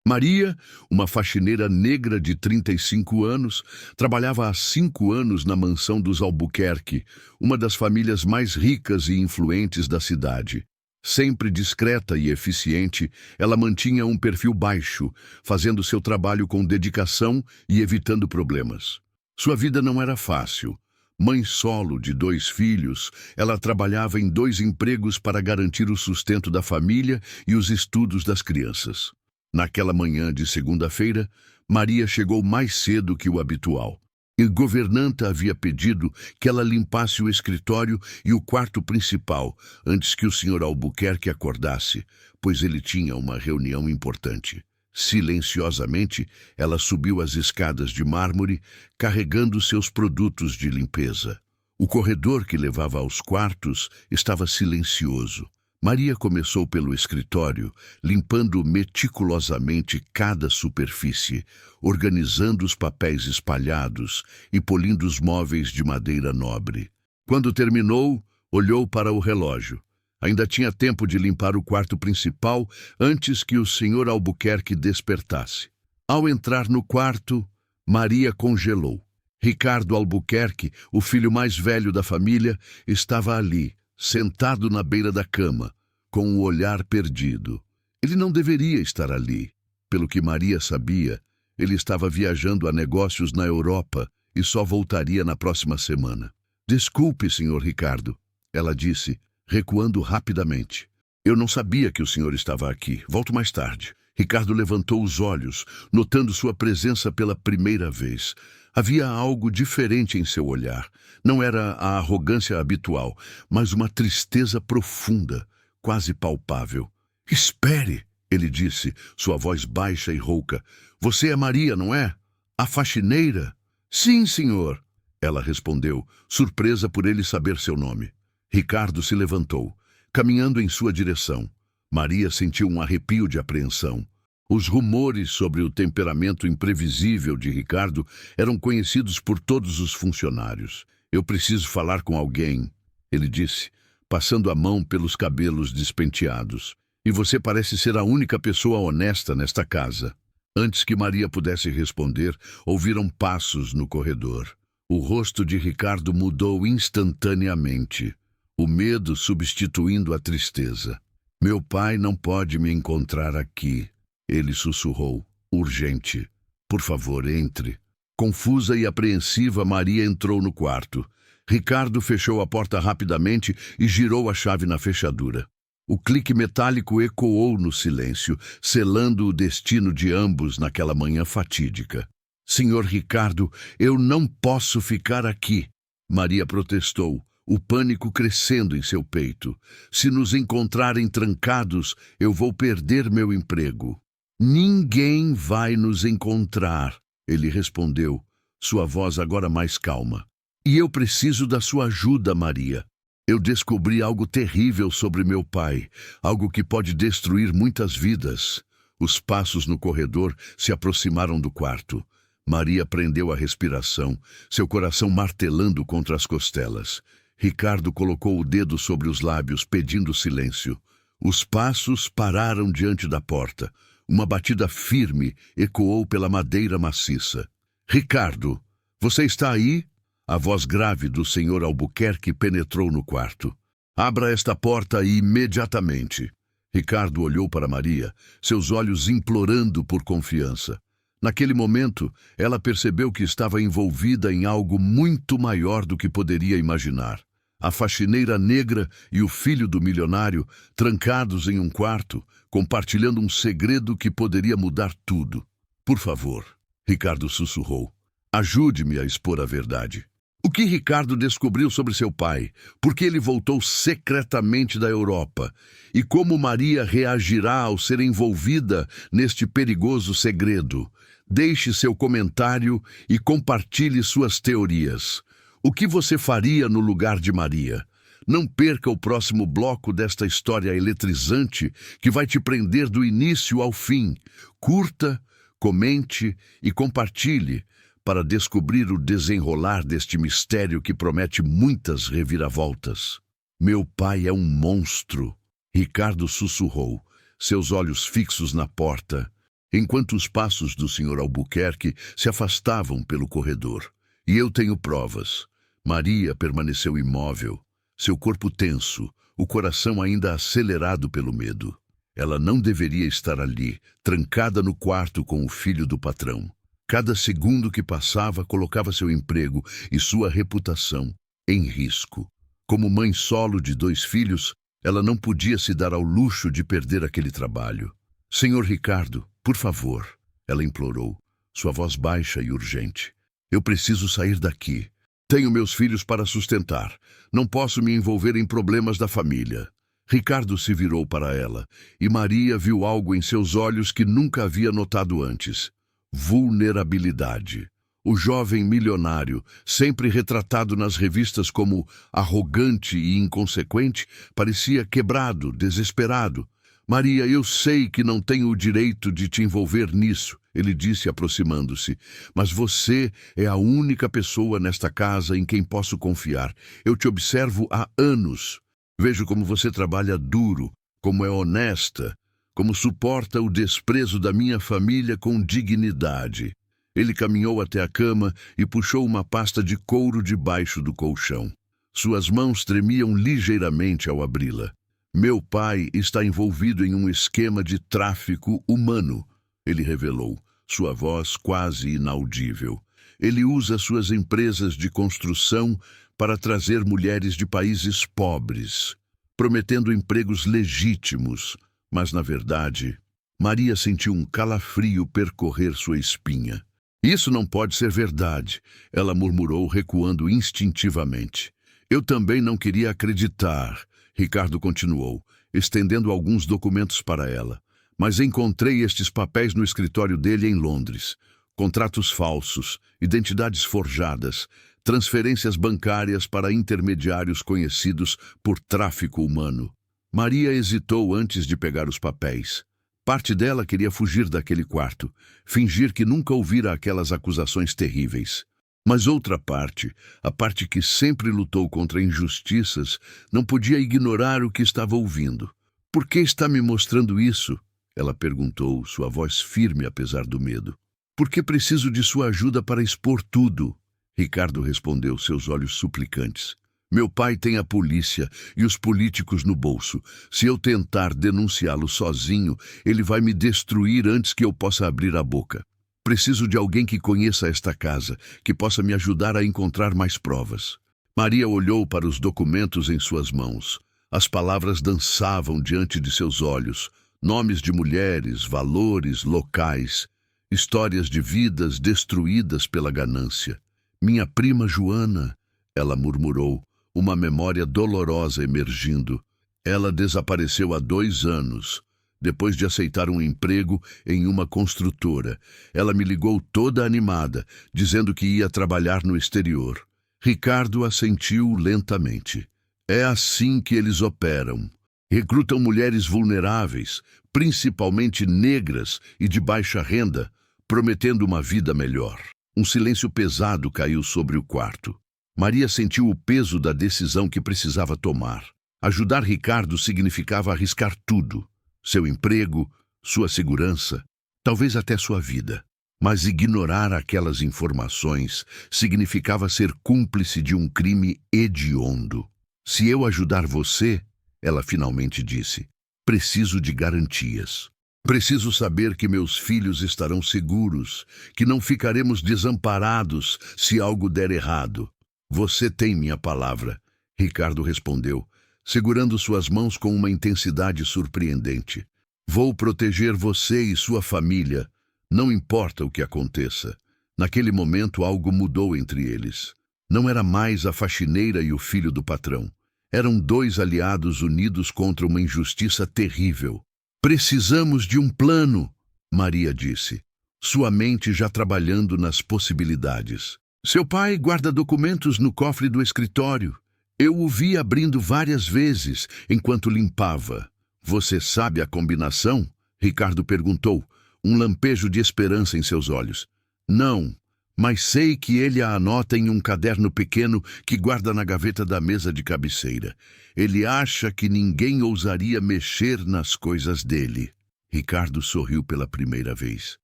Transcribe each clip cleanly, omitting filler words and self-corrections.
Maria, uma faxineira negra de 35 anos, trabalhava há 5 anos na mansão dos Albuquerque, uma das famílias mais ricas e influentes da cidade. Sempre discreta e eficiente, ela mantinha um perfil baixo, fazendo seu trabalho com dedicação e evitando problemas. Sua vida não era fácil. Mãe solo de 2 filhos, ela trabalhava em 2 empregos para garantir o sustento da família e os estudos das crianças. Naquela manhã de segunda-feira, Maria chegou mais cedo que o habitual. A governanta havia pedido que ela limpasse o escritório e o quarto principal antes que o Sr. Albuquerque acordasse, pois ele tinha uma reunião importante. Silenciosamente, ela subiu as escadas de mármore, carregando seus produtos de limpeza. O corredor que levava aos quartos estava silencioso. Maria começou pelo escritório, limpando meticulosamente cada superfície, organizando os papéis espalhados e polindo os móveis de madeira nobre. Quando terminou, olhou para o relógio. Ainda tinha tempo de limpar o quarto principal antes que o Sr. Albuquerque despertasse. Ao entrar no quarto, Maria congelou. Ricardo Albuquerque, o filho mais velho da família, estava ali, sentado na beira da cama, com o olhar perdido. Ele não deveria estar ali. Pelo que Maria sabia, ele estava viajando a negócios na Europa e só voltaria na próxima semana. "Desculpe, Sr. Ricardo", ela disse, recuando rapidamente. "Eu não sabia que o senhor estava aqui. Volto mais tarde." Ricardo levantou os olhos, notando sua presença pela primeira vez. Havia algo diferente em seu olhar. Não era a arrogância habitual, mas uma tristeza profunda, quase palpável. "Espere", ele disse, sua voz baixa e rouca. "Você é Maria, não é? A faxineira?" "Sim, senhor", ela respondeu, surpresa por ele saber seu nome. Ricardo se levantou, caminhando em sua direção. Maria sentiu um arrepio de apreensão. Os rumores sobre o temperamento imprevisível de Ricardo eram conhecidos por todos os funcionários. "Eu preciso falar com alguém", ele disse, passando a mão pelos cabelos despenteados. "E você parece ser a única pessoa honesta nesta casa." Antes que Maria pudesse responder, ouviram passos no corredor. O rosto de Ricardo mudou instantaneamente, o medo substituindo a tristeza. "Meu pai não pode me encontrar aqui", ele sussurrou, urgente. "Por favor, entre." Confusa e apreensiva, Maria entrou no quarto. Ricardo fechou a porta rapidamente e girou a chave na fechadura. O clique metálico ecoou no silêncio, selando o destino de ambos naquela manhã fatídica. "Senhor Ricardo, eu não posso ficar aqui", Maria protestou, o pânico crescendo em seu peito. "Se nos encontrarem trancados, eu vou perder meu emprego." "Ninguém vai nos encontrar", ele respondeu, sua voz agora mais calma. "E eu preciso da sua ajuda, Maria. Eu descobri algo terrível sobre meu pai, algo que pode destruir muitas vidas." Os passos no corredor se aproximaram do quarto. Maria prendeu a respiração, seu coração martelando contra as costelas. Ricardo colocou o dedo sobre os lábios, pedindo silêncio. Os passos pararam diante da porta. Uma batida firme ecoou pela madeira maciça. "Ricardo, você está aí?" A voz grave do Sr. Albuquerque penetrou no quarto. "Abra esta porta imediatamente." Ricardo olhou para Maria, seus olhos implorando por confiança. Naquele momento, ela percebeu que estava envolvida em algo muito maior do que poderia imaginar. A faxineira negra e o filho do milionário, trancados em um quarto, compartilhando um segredo que poderia mudar tudo. "Por favor", Ricardo sussurrou, "ajude-me a expor a verdade. O que Ricardo descobriu sobre seu pai? Por que ele voltou secretamente da Europa? E como Maria reagirá ao ser envolvida neste perigoso segredo? Deixe seu comentário e compartilhe suas teorias. O que você faria no lugar de Maria? Não perca o próximo bloco desta história eletrizante que vai te prender do início ao fim. Curta, comente e compartilhe para descobrir o desenrolar deste mistério que promete muitas reviravoltas. "Meu pai é um monstro", Ricardo sussurrou, seus olhos fixos na porta. enquanto os passos do Sr. Albuquerque se afastavam pelo corredor. E eu tenho provas. Maria permaneceu imóvel, seu corpo tenso, o coração ainda acelerado pelo medo. Ela não deveria estar ali, trancada no quarto com o filho do patrão. Cada segundo que passava colocava seu emprego e sua reputação em risco. Como mãe solo de 2 filhos, ela não podia se dar ao luxo de perder aquele trabalho. Senhor Ricardo, por favor, ela implorou, sua voz baixa e urgente. Eu preciso sair daqui. Tenho meus filhos para sustentar. Não posso me envolver em problemas da família. Ricardo se virou para ela, e Maria viu algo em seus olhos que nunca havia notado antes. Vulnerabilidade. O jovem milionário, sempre retratado nas revistas como arrogante e inconsequente, parecia quebrado, desesperado. Maria, eu sei que não tenho o direito de te envolver nisso, ele disse aproximando-se, mas você é a única pessoa nesta casa em quem posso confiar. Eu te observo há anos. Vejo como você trabalha duro, como é honesta, como suporta o desprezo da minha família com dignidade. Ele caminhou até a cama e puxou uma pasta de couro debaixo do colchão. Suas mãos tremiam ligeiramente ao abri-la. Meu pai está envolvido em um esquema de tráfico humano, ele revelou, sua voz quase inaudível. Ele usa suas empresas de construção para trazer mulheres de países pobres, prometendo empregos legítimos, mas, na verdade, Maria sentiu um calafrio percorrer sua espinha. Isso não pode ser verdade, ela murmurou, recuando instintivamente. Eu também não queria acreditar, Ricardo continuou, estendendo alguns documentos para ela. Mas encontrei estes papéis no escritório dele em Londres. Contratos falsos, identidades forjadas, transferências bancárias para intermediários conhecidos por tráfico humano. Maria hesitou antes de pegar os papéis. Parte dela queria fugir daquele quarto, fingir que nunca ouvira aquelas acusações terríveis. Mas outra parte, a parte que sempre lutou contra injustiças, não podia ignorar o que estava ouvindo. Por que está me mostrando isso? Ela perguntou, sua voz firme apesar do medo. Porque preciso de sua ajuda para expor tudo. Ricardo respondeu, seus olhos suplicantes. Meu pai tem a polícia e os políticos no bolso. Se eu tentar denunciá-lo sozinho, ele vai me destruir antes que eu possa abrir a boca. Preciso de alguém que conheça esta casa, que possa me ajudar a encontrar mais provas. Maria olhou para os documentos em suas mãos. As palavras dançavam diante de seus olhos. Nomes de mulheres, valores, locais. Histórias de vidas destruídas pela ganância. Minha prima Joana, ela murmurou, uma memória dolorosa emergindo. Ela desapareceu há 2 anos. Depois de aceitar um emprego em uma construtora, ela me ligou toda animada, dizendo que ia trabalhar no exterior. Ricardo assentiu lentamente. É assim que eles operam. Recrutam mulheres vulneráveis, principalmente negras e de baixa renda, prometendo uma vida melhor. Um silêncio pesado caiu sobre o quarto. Maria sentiu o peso da decisão que precisava tomar. Ajudar Ricardo significava arriscar tudo. Seu emprego, sua segurança, talvez até sua vida. Mas ignorar aquelas informações significava ser cúmplice de um crime hediondo. Se eu ajudar você, ela finalmente disse, preciso de garantias. Preciso saber que meus filhos estarão seguros, que não ficaremos desamparados se algo der errado. Você tem minha palavra, Ricardo respondeu, segurando suas mãos com uma intensidade surpreendente. Vou proteger você e sua família, não importa o que aconteça. Naquele momento algo mudou entre eles. Não era mais a faxineira e o filho do patrão. Eram 2 aliados unidos contra uma injustiça terrível. Precisamos de um plano, Maria disse, sua mente já trabalhando nas possibilidades. Seu pai guarda documentos no cofre do escritório. Eu o vi abrindo várias vezes enquanto limpava. Você sabe a combinação? Ricardo perguntou, um lampejo de esperança em seus olhos. Não, mas sei que ele a anota em um caderno pequeno que guarda na gaveta da mesa de cabeceira. Ele acha que ninguém ousaria mexer nas coisas dele. Ricardo sorriu pela primeira vez.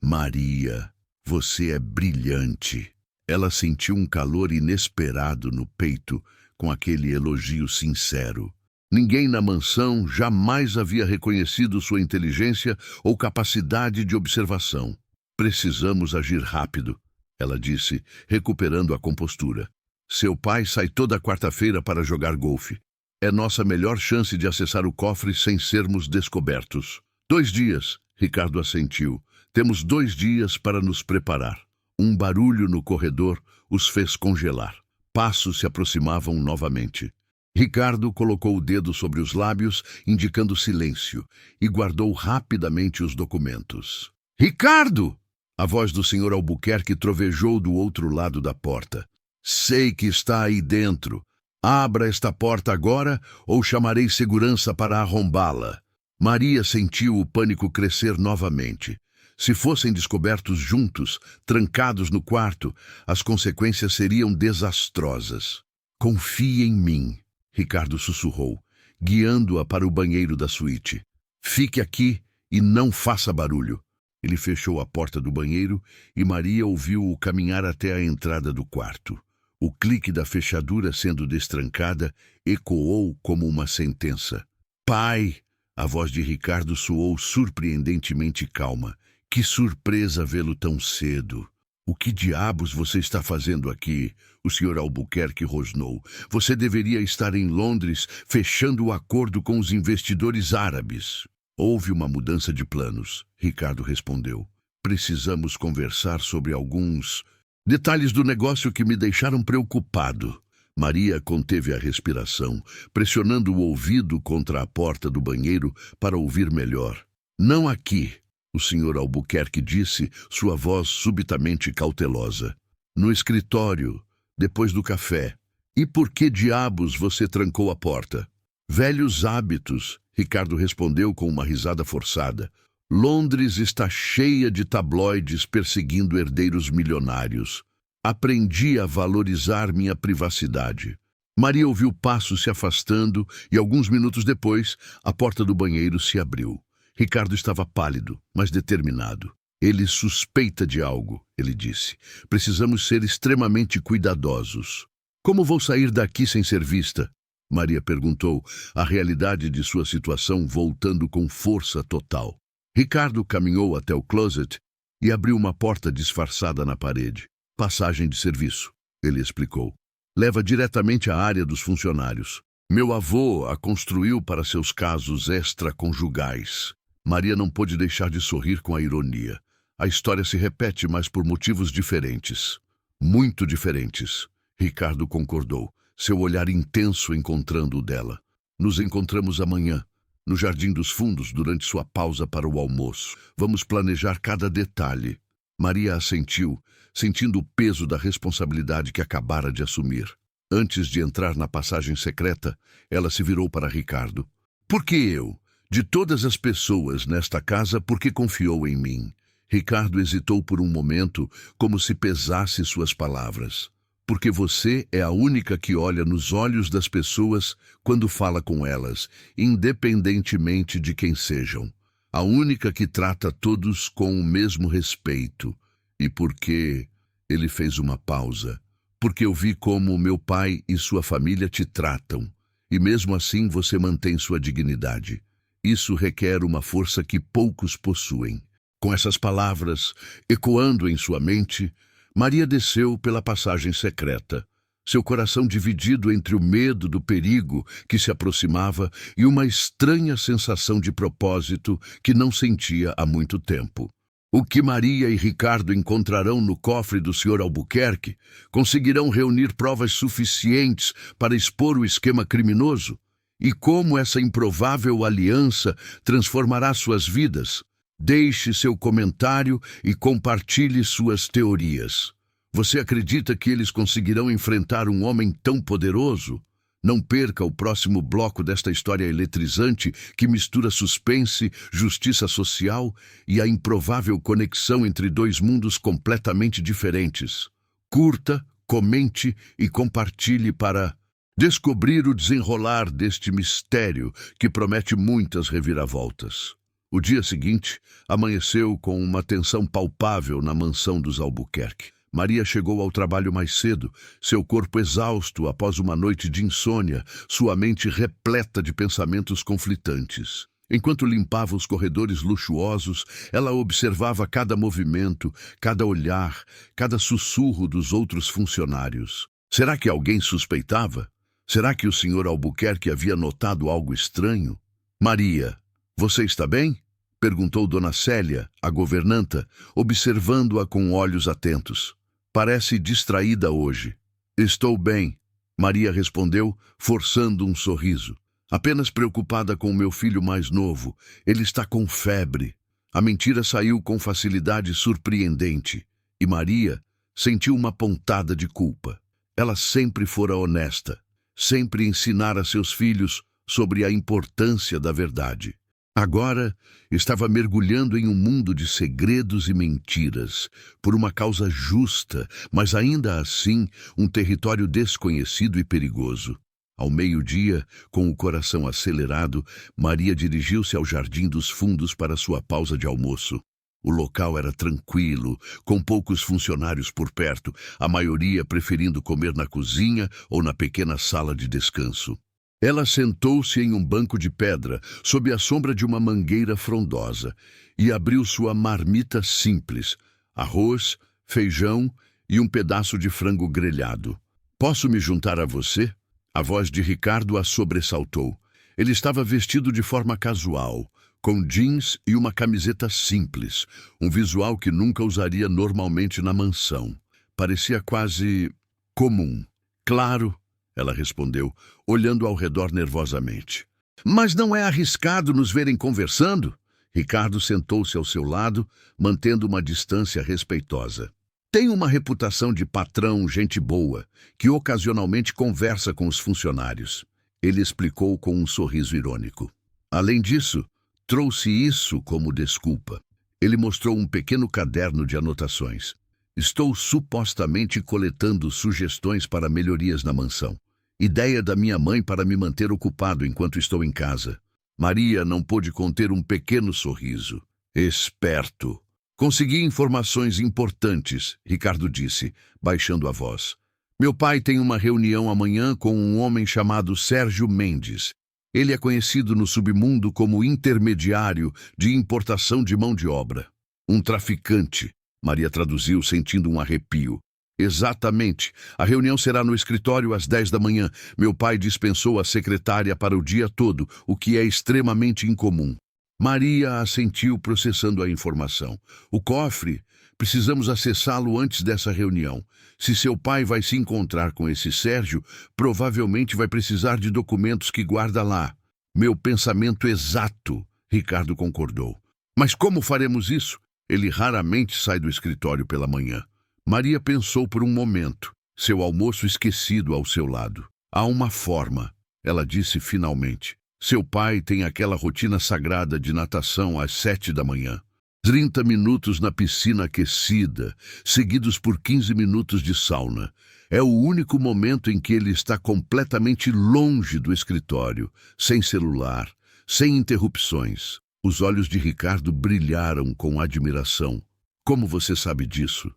Maria, você é brilhante. Ela sentiu um calor inesperado no peito com aquele elogio sincero. Ninguém na mansão jamais havia reconhecido sua inteligência ou capacidade de observação. Precisamos agir rápido, ela disse, recuperando a compostura. Seu pai sai toda quarta-feira para jogar golfe. É nossa melhor chance de acessar o cofre sem sermos descobertos. 2 dias, Ricardo assentiu. Temos 2 dias para nos preparar. Um barulho no corredor os fez congelar. Passos se aproximavam novamente. Ricardo colocou o dedo sobre os lábios, indicando silêncio, e guardou rapidamente os documentos. Ricardo! A voz do Sr. Albuquerque trovejou do outro lado da porta. Sei que está aí dentro. Abra esta porta agora ou chamarei segurança para arrombá-la. Maria sentiu o pânico crescer novamente. Se fossem descobertos juntos, trancados no quarto, as consequências seriam desastrosas. Confie em mim, Ricardo sussurrou, guiando-a para o banheiro da suíte. Fique aqui e não faça barulho. Ele fechou a porta do banheiro e Maria ouviu-o caminhar até a entrada do quarto. O clique da fechadura sendo destrancada ecoou como uma sentença. Pai! A voz de Ricardo soou surpreendentemente calma. Que surpresa vê-lo tão cedo. O que diabos você está fazendo aqui? O Sr. Albuquerque rosnou. Você deveria estar em Londres fechando o acordo com os investidores árabes. Houve uma mudança de planos, Ricardo respondeu. Precisamos conversar sobre alguns detalhes do negócio que me deixaram preocupado. Maria conteve a respiração, pressionando o ouvido contra a porta do banheiro para ouvir melhor. Não aqui, o Sr. Albuquerque disse, sua voz subitamente cautelosa. No escritório, depois do café. E por que diabos você trancou a porta? Velhos hábitos, Ricardo respondeu com uma risada forçada. Londres está cheia de tabloides perseguindo herdeiros milionários. Aprendi a valorizar minha privacidade. Maria ouviu passos se afastando e, alguns minutos depois, a porta do banheiro se abriu. Ricardo estava pálido, mas determinado. Ele suspeita de algo, ele disse. Precisamos ser extremamente cuidadosos. Como vou sair daqui sem ser vista? Maria perguntou, a realidade de sua situação voltando com força total. Ricardo caminhou até o closet e abriu uma porta disfarçada na parede. Passagem de serviço, ele explicou. Leva diretamente à área dos funcionários. Meu avô a construiu para seus casos extraconjugais. Maria não pôde deixar de sorrir com a ironia. A história se repete, mas por motivos diferentes. Muito diferentes. Ricardo concordou, seu olhar intenso encontrando o dela. Nos encontramos amanhã, no Jardim dos Fundos, durante sua pausa para o almoço. Vamos planejar cada detalhe. Maria assentiu, sentindo o peso da responsabilidade que acabara de assumir. Antes de entrar na passagem secreta, ela se virou para Ricardo. Por que eu? De todas as pessoas nesta casa, por que confiou em mim? Ricardo hesitou por um momento, como se pesasse suas palavras. Porque você é a única que olha nos olhos das pessoas quando fala com elas, independentemente de quem sejam. A única que trata todos com o mesmo respeito. E porque... Ele fez uma pausa. Porque eu vi como meu pai e sua família te tratam. E mesmo assim você mantém sua dignidade. Isso requer uma força que poucos possuem. Com essas palavras ecoando em sua mente, Maria desceu pela passagem secreta, seu coração dividido entre o medo do perigo que se aproximava e uma estranha sensação de propósito que não sentia há muito tempo. O que Maria e Ricardo encontrarão no cofre do Sr. Albuquerque? Conseguirão reunir provas suficientes para expor o esquema criminoso? E como essa improvável aliança transformará suas vidas? Deixe seu comentário e compartilhe suas teorias. Você acredita que eles conseguirão enfrentar um homem tão poderoso? Não perca o próximo bloco desta história eletrizante que mistura suspense, justiça social e a improvável conexão entre dois mundos completamente diferentes. Curta, comente e compartilhe para descobrir o desenrolar deste mistério que promete muitas reviravoltas. O dia seguinte amanheceu com uma tensão palpável na mansão dos Albuquerque. Maria chegou ao trabalho mais cedo, seu corpo exausto após uma noite de insônia, sua mente repleta de pensamentos conflitantes. Enquanto limpava os corredores luxuosos, ela observava cada movimento, cada olhar, cada sussurro dos outros funcionários. Será que alguém suspeitava? Será que o Sr. Albuquerque havia notado algo estranho? Maria, você está bem? Perguntou Dona Célia, a governanta, observando-a com olhos atentos. Parece distraída hoje. Estou bem, Maria respondeu, forçando um sorriso. Apenas preocupada com o meu filho mais novo. Ele está com febre. A mentira saiu com facilidade surpreendente. E Maria sentiu uma pontada de culpa. Ela sempre fora honesta. Sempre ensinara seus filhos sobre a importância da verdade. Agora estava mergulhando em um mundo de segredos e mentiras, por uma causa justa, mas ainda assim um território desconhecido e perigoso. Ao meio-dia, com o coração acelerado, Maria dirigiu-se ao Jardim dos Fundos para sua pausa de almoço. O local era tranquilo, com poucos funcionários por perto, a maioria preferindo comer na cozinha ou na pequena sala de descanso. Ela sentou-se em um banco de pedra, sob a sombra de uma mangueira frondosa, e abriu sua marmita simples, arroz, feijão e um pedaço de frango grelhado. Posso me juntar a você? A voz de Ricardo a sobressaltou. Ele estava vestido de forma casual, com jeans e uma camiseta simples, um visual que nunca usaria normalmente na mansão. Parecia quase comum. Claro, ela respondeu, olhando ao redor nervosamente. Mas não é arriscado nos verem conversando? Ricardo sentou-se ao seu lado, mantendo uma distância respeitosa. Tem uma reputação de patrão, gente boa, que ocasionalmente conversa com os funcionários. Ele explicou com um sorriso irônico. Além disso, trouxe isso como desculpa. Ele mostrou um pequeno caderno de anotações. Estou supostamente coletando sugestões para melhorias na mansão. Ideia da minha mãe para me manter ocupado enquanto estou em casa. Maria não pôde conter um pequeno sorriso. Esperto. Consegui informações importantes, Ricardo disse, baixando a voz. Meu pai tem uma reunião amanhã com um homem chamado Sérgio Mendes. Ele é conhecido no submundo como intermediário de importação de mão de obra. Um traficante, Maria traduziu, sentindo um arrepio. Exatamente. A reunião será no escritório às 10 da manhã. Meu pai dispensou a secretária para o dia todo, o que é extremamente incomum. Maria assentiu, processando a informação. O cofre, precisamos acessá-lo antes dessa reunião. Se seu pai vai se encontrar com esse Sérgio, provavelmente vai precisar de documentos que guarda lá. Meu pensamento exato, Ricardo concordou. Mas como faremos isso? Ele raramente sai do escritório pela manhã. Maria pensou por um momento, seu almoço esquecido ao seu lado. Há uma forma, ela disse finalmente. Seu pai tem aquela rotina sagrada de natação às 7 da manhã. 30 minutos na piscina aquecida, seguidos por 15 minutos de sauna. É o único momento em que ele está completamente longe do escritório, sem celular, sem interrupções. Os olhos de Ricardo brilharam com admiração. Como você sabe disso?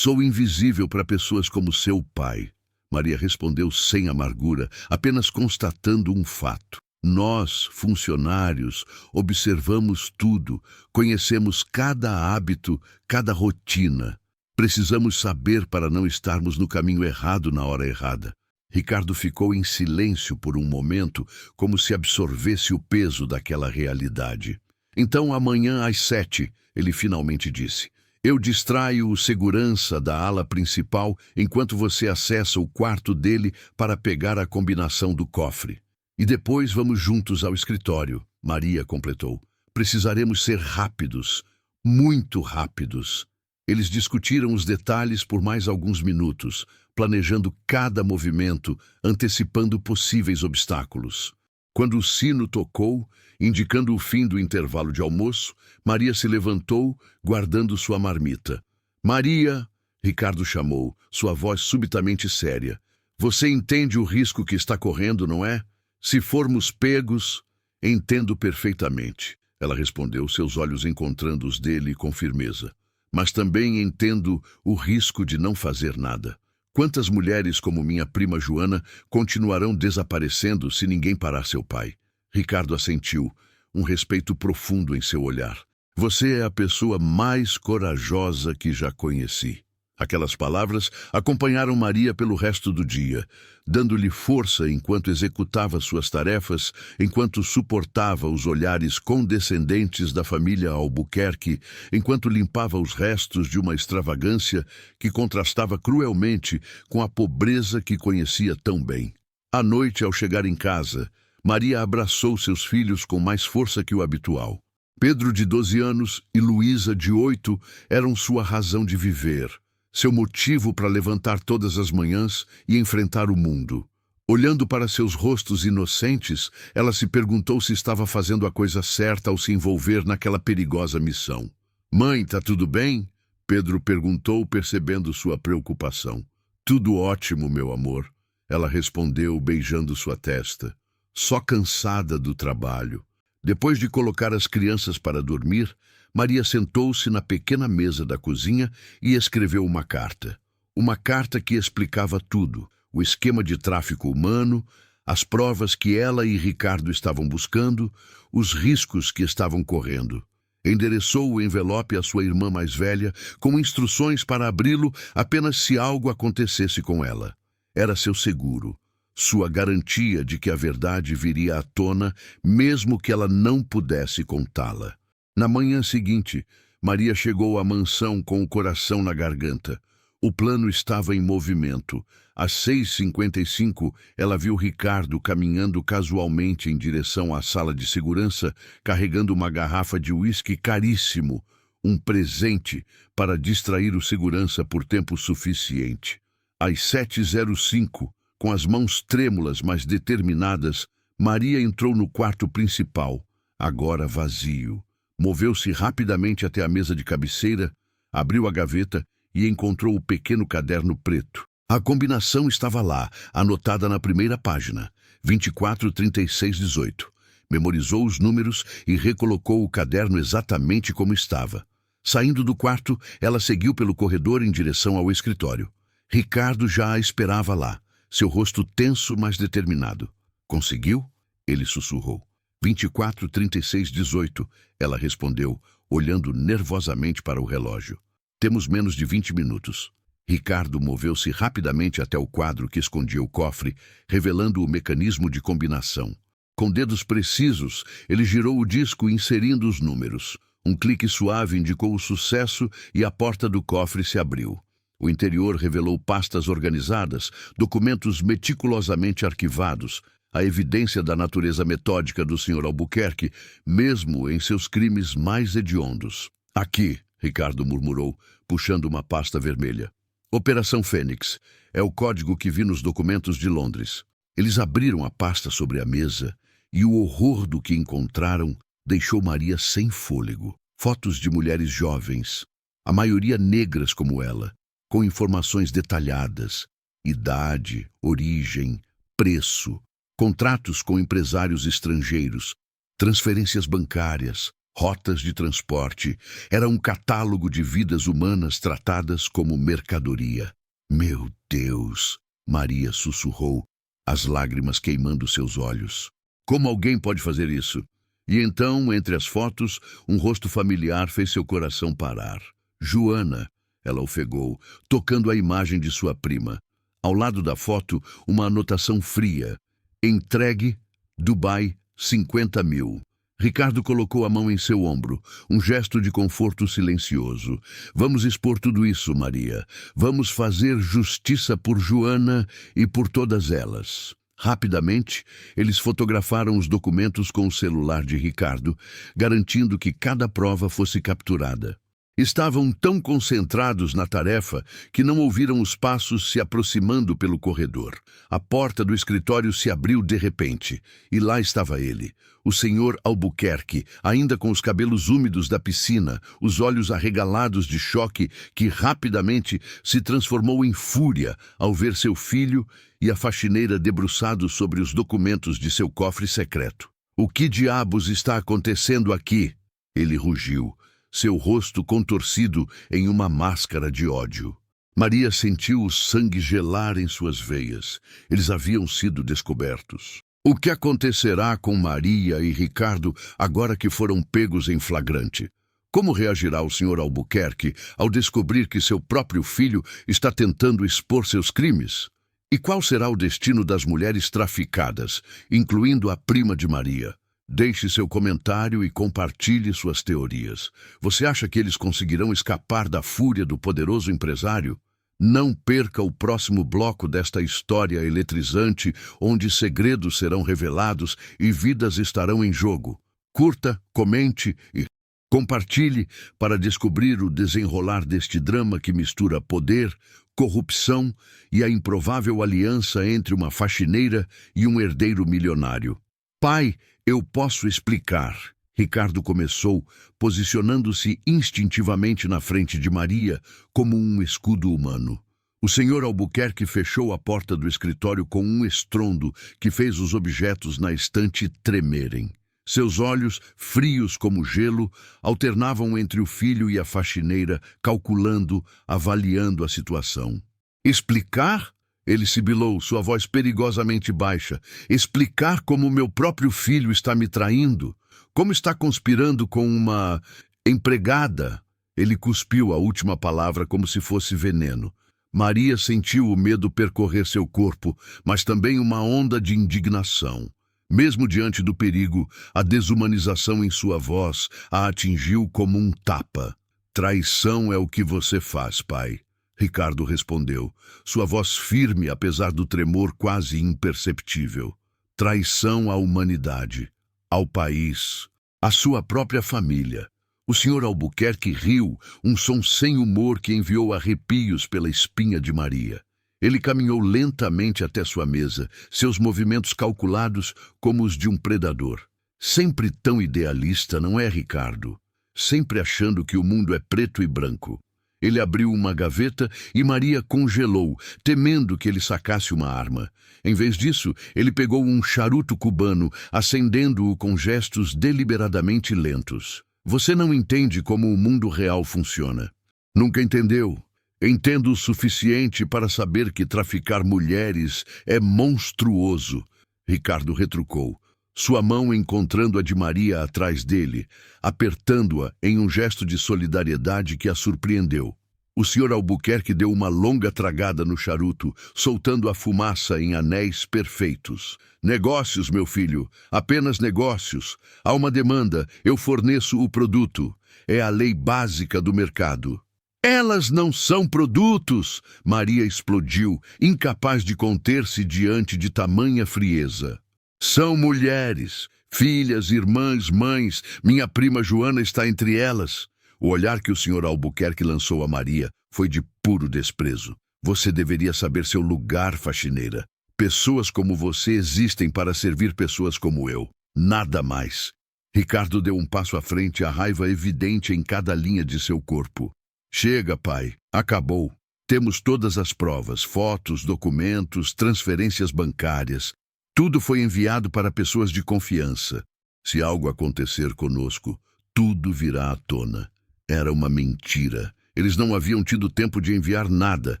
Sou invisível para pessoas como seu pai. Maria respondeu sem amargura, apenas constatando um fato. Nós, funcionários, observamos tudo, conhecemos cada hábito, cada rotina. Precisamos saber para não estarmos no caminho errado na hora errada. Ricardo ficou em silêncio por um momento, como se absorvesse o peso daquela realidade. Então, amanhã às 7, ele finalmente disse. Eu distraio o segurança da ala principal enquanto você acessa o quarto dele para pegar a combinação do cofre. E depois vamos juntos ao escritório, Maria completou. Precisaremos ser rápidos, muito rápidos. Eles discutiram os detalhes por mais alguns minutos, planejando cada movimento, antecipando possíveis obstáculos. Quando o sino tocou, indicando o fim do intervalo de almoço, Maria se levantou, guardando sua marmita. Maria, Ricardo chamou, sua voz subitamente séria. Você entende o risco que está correndo, não é? Se formos pegos, entendo perfeitamente. Ela respondeu, seus olhos encontrando os dele com firmeza. Mas também entendo o risco de não fazer nada. Quantas mulheres como minha prima Joana continuarão desaparecendo se ninguém parar seu pai? Ricardo assentiu, um respeito profundo em seu olhar. Você é a pessoa mais corajosa que já conheci. Aquelas palavras acompanharam Maria pelo resto do dia, dando-lhe força enquanto executava suas tarefas, enquanto suportava os olhares condescendentes da família Albuquerque, enquanto limpava os restos de uma extravagância que contrastava cruelmente com a pobreza que conhecia tão bem. À noite, ao chegar em casa, Maria abraçou seus filhos com mais força que o habitual. Pedro, de 12 anos, e Luísa, de 8, eram sua razão de viver. Seu motivo para levantar todas as manhãs e enfrentar o mundo. Olhando para seus rostos inocentes, ela se perguntou se estava fazendo a coisa certa ao se envolver naquela perigosa missão. Mãe, tá tudo bem? Pedro perguntou, percebendo sua preocupação. Tudo ótimo, meu amor. Ela respondeu, beijando sua testa. Só cansada do trabalho. Depois de colocar as crianças para dormir, Maria sentou-se na pequena mesa da cozinha e escreveu uma carta. Uma carta que explicava tudo, o esquema de tráfico humano, as provas que ela e Ricardo estavam buscando, os riscos que estavam correndo. Endereçou o envelope à sua irmã mais velha, com instruções para abri-lo apenas se algo acontecesse com ela. Era seu seguro, sua garantia de que a verdade viria à tona, mesmo que ela não pudesse contá-la. Na manhã seguinte, Maria chegou à mansão com o coração na garganta. O plano estava em movimento. Às 6h55, ela viu Ricardo caminhando casualmente em direção à sala de segurança, carregando uma garrafa de uísque caríssimo, um presente para distrair o segurança por tempo suficiente. Às 7h05, com as mãos trêmulas, mas determinadas, Maria entrou no quarto principal, agora vazio. Moveu-se rapidamente até a mesa de cabeceira, abriu a gaveta e encontrou o pequeno caderno preto. A combinação estava lá, anotada na primeira página, 24, 36, 18. Memorizou os números e recolocou o caderno exatamente como estava. Saindo do quarto, ela seguiu pelo corredor em direção ao escritório. Ricardo já a esperava lá, seu rosto tenso, mas determinado. Conseguiu? Ele sussurrou. 24, 36, 18, ela respondeu, olhando nervosamente para o relógio. Temos menos de 20 minutos. Ricardo moveu-se rapidamente até o quadro que escondia o cofre, revelando o mecanismo de combinação. Com dedos precisos, ele girou o disco inserindo os números. Um clique suave indicou o sucesso e a porta do cofre se abriu. O interior revelou pastas organizadas, documentos meticulosamente arquivados, a evidência da natureza metódica do Sr. Albuquerque, mesmo em seus crimes mais hediondos. Aqui, Ricardo murmurou, puxando uma pasta vermelha. Operação Fênix. É o código que vi nos documentos de Londres. Eles abriram a pasta sobre a mesa e o horror do que encontraram deixou Maria sem fôlego. Fotos de mulheres jovens, a maioria negras como ela, com informações detalhadas, idade, origem, preço, contratos com empresários estrangeiros, transferências bancárias, rotas de transporte. Era um catálogo de vidas humanas tratadas como mercadoria. Meu Deus! Maria sussurrou, as lágrimas queimando seus olhos. Como alguém pode fazer isso? E então, entre as fotos, um rosto familiar fez seu coração parar. Joana, ela ofegou, tocando a imagem de sua prima. Ao lado da foto, uma anotação fria. Entregue, Dubai, 50 mil. Ricardo colocou a mão em seu ombro, um gesto de conforto silencioso. Vamos expor tudo isso, Maria. Vamos fazer justiça por Joana e por todas elas. Rapidamente, eles fotografaram os documentos com o celular de Ricardo, garantindo que cada prova fosse capturada. Estavam tão concentrados na tarefa que não ouviram os passos se aproximando pelo corredor. A porta do escritório se abriu de repente, e lá estava ele, o Sr. Albuquerque, ainda com os cabelos úmidos da piscina, os olhos arregalados de choque que rapidamente se transformou em fúria ao ver seu filho e a faxineira debruçados sobre os documentos de seu cofre secreto. O que diabos está acontecendo aqui? Ele rugiu, seu rosto contorcido em uma máscara de ódio. Maria sentiu o sangue gelar em suas veias. Eles haviam sido descobertos. O que acontecerá com Maria e Ricardo agora que foram pegos em flagrante? Como reagirá o Sr. Albuquerque ao descobrir que seu próprio filho está tentando expor seus crimes? E qual será o destino das mulheres traficadas, incluindo a prima de Maria? Deixe seu comentário e compartilhe suas teorias. Você acha que eles conseguirão escapar da fúria do poderoso empresário? Não perca o próximo bloco desta história eletrizante, onde segredos serão revelados e vidas estarão em jogo. Curta, comente e compartilhe para descobrir o desenrolar deste drama que mistura poder, corrupção e a improvável aliança entre uma faxineira e um herdeiro milionário. Pai, eu posso explicar. Ricardo começou, posicionando-se instintivamente na frente de Maria, como um escudo humano. O Sr. Albuquerque fechou a porta do escritório com um estrondo que fez os objetos na estante tremerem. Seus olhos, frios como gelo, alternavam entre o filho e a faxineira, calculando, avaliando a situação. Explicar? Ele sibilou, sua voz perigosamente baixa. Explicar como meu próprio filho está me traindo? Como está conspirando com uma empregada? Ele cuspiu a última palavra como se fosse veneno. Maria sentiu o medo percorrer seu corpo, mas também uma onda de indignação. Mesmo diante do perigo, a desumanização em sua voz a atingiu como um tapa. Traição é o que você faz, pai. Ricardo respondeu, sua voz firme apesar do tremor quase imperceptível. Traição à humanidade, ao país, à sua própria família. O Sr. Albuquerque riu, um som sem humor que enviou arrepios pela espinha de Maria. Ele caminhou lentamente até sua mesa, seus movimentos calculados como os de um predador. Sempre tão idealista, não é, Ricardo? Sempre achando que o mundo é preto e branco. Ele abriu uma gaveta e Maria congelou, temendo que ele sacasse uma arma. Em vez disso, ele pegou um charuto cubano, acendendo-o com gestos deliberadamente lentos. Você não entende como o mundo real funciona. Nunca entendeu. Entendo o suficiente para saber que traficar mulheres é monstruoso. Ricardo retrucou, sua mão encontrando a de Maria atrás dele, apertando-a em um gesto de solidariedade que a surpreendeu. O Sr. Albuquerque deu uma longa tragada no charuto, soltando a fumaça em anéis perfeitos. Negócios, meu filho, apenas negócios. Há uma demanda, eu forneço o produto. É a lei básica do mercado. Elas não são produtos! Maria explodiu, incapaz de conter-se diante de tamanha frieza. São mulheres, filhas, irmãs, mães. Minha prima Joana está entre elas. O olhar que o Sr. Albuquerque lançou a Maria foi de puro desprezo. Você deveria saber seu lugar, faxineira. Pessoas como você existem para servir pessoas como eu. Nada mais. Ricardo deu um passo à frente, a raiva evidente em cada linha de seu corpo. Chega, pai. Acabou. Temos todas as provas, fotos, documentos, transferências bancárias. Tudo foi enviado para pessoas de confiança. Se algo acontecer conosco, tudo virá à tona. Era uma mentira. Eles não haviam tido tempo de enviar nada,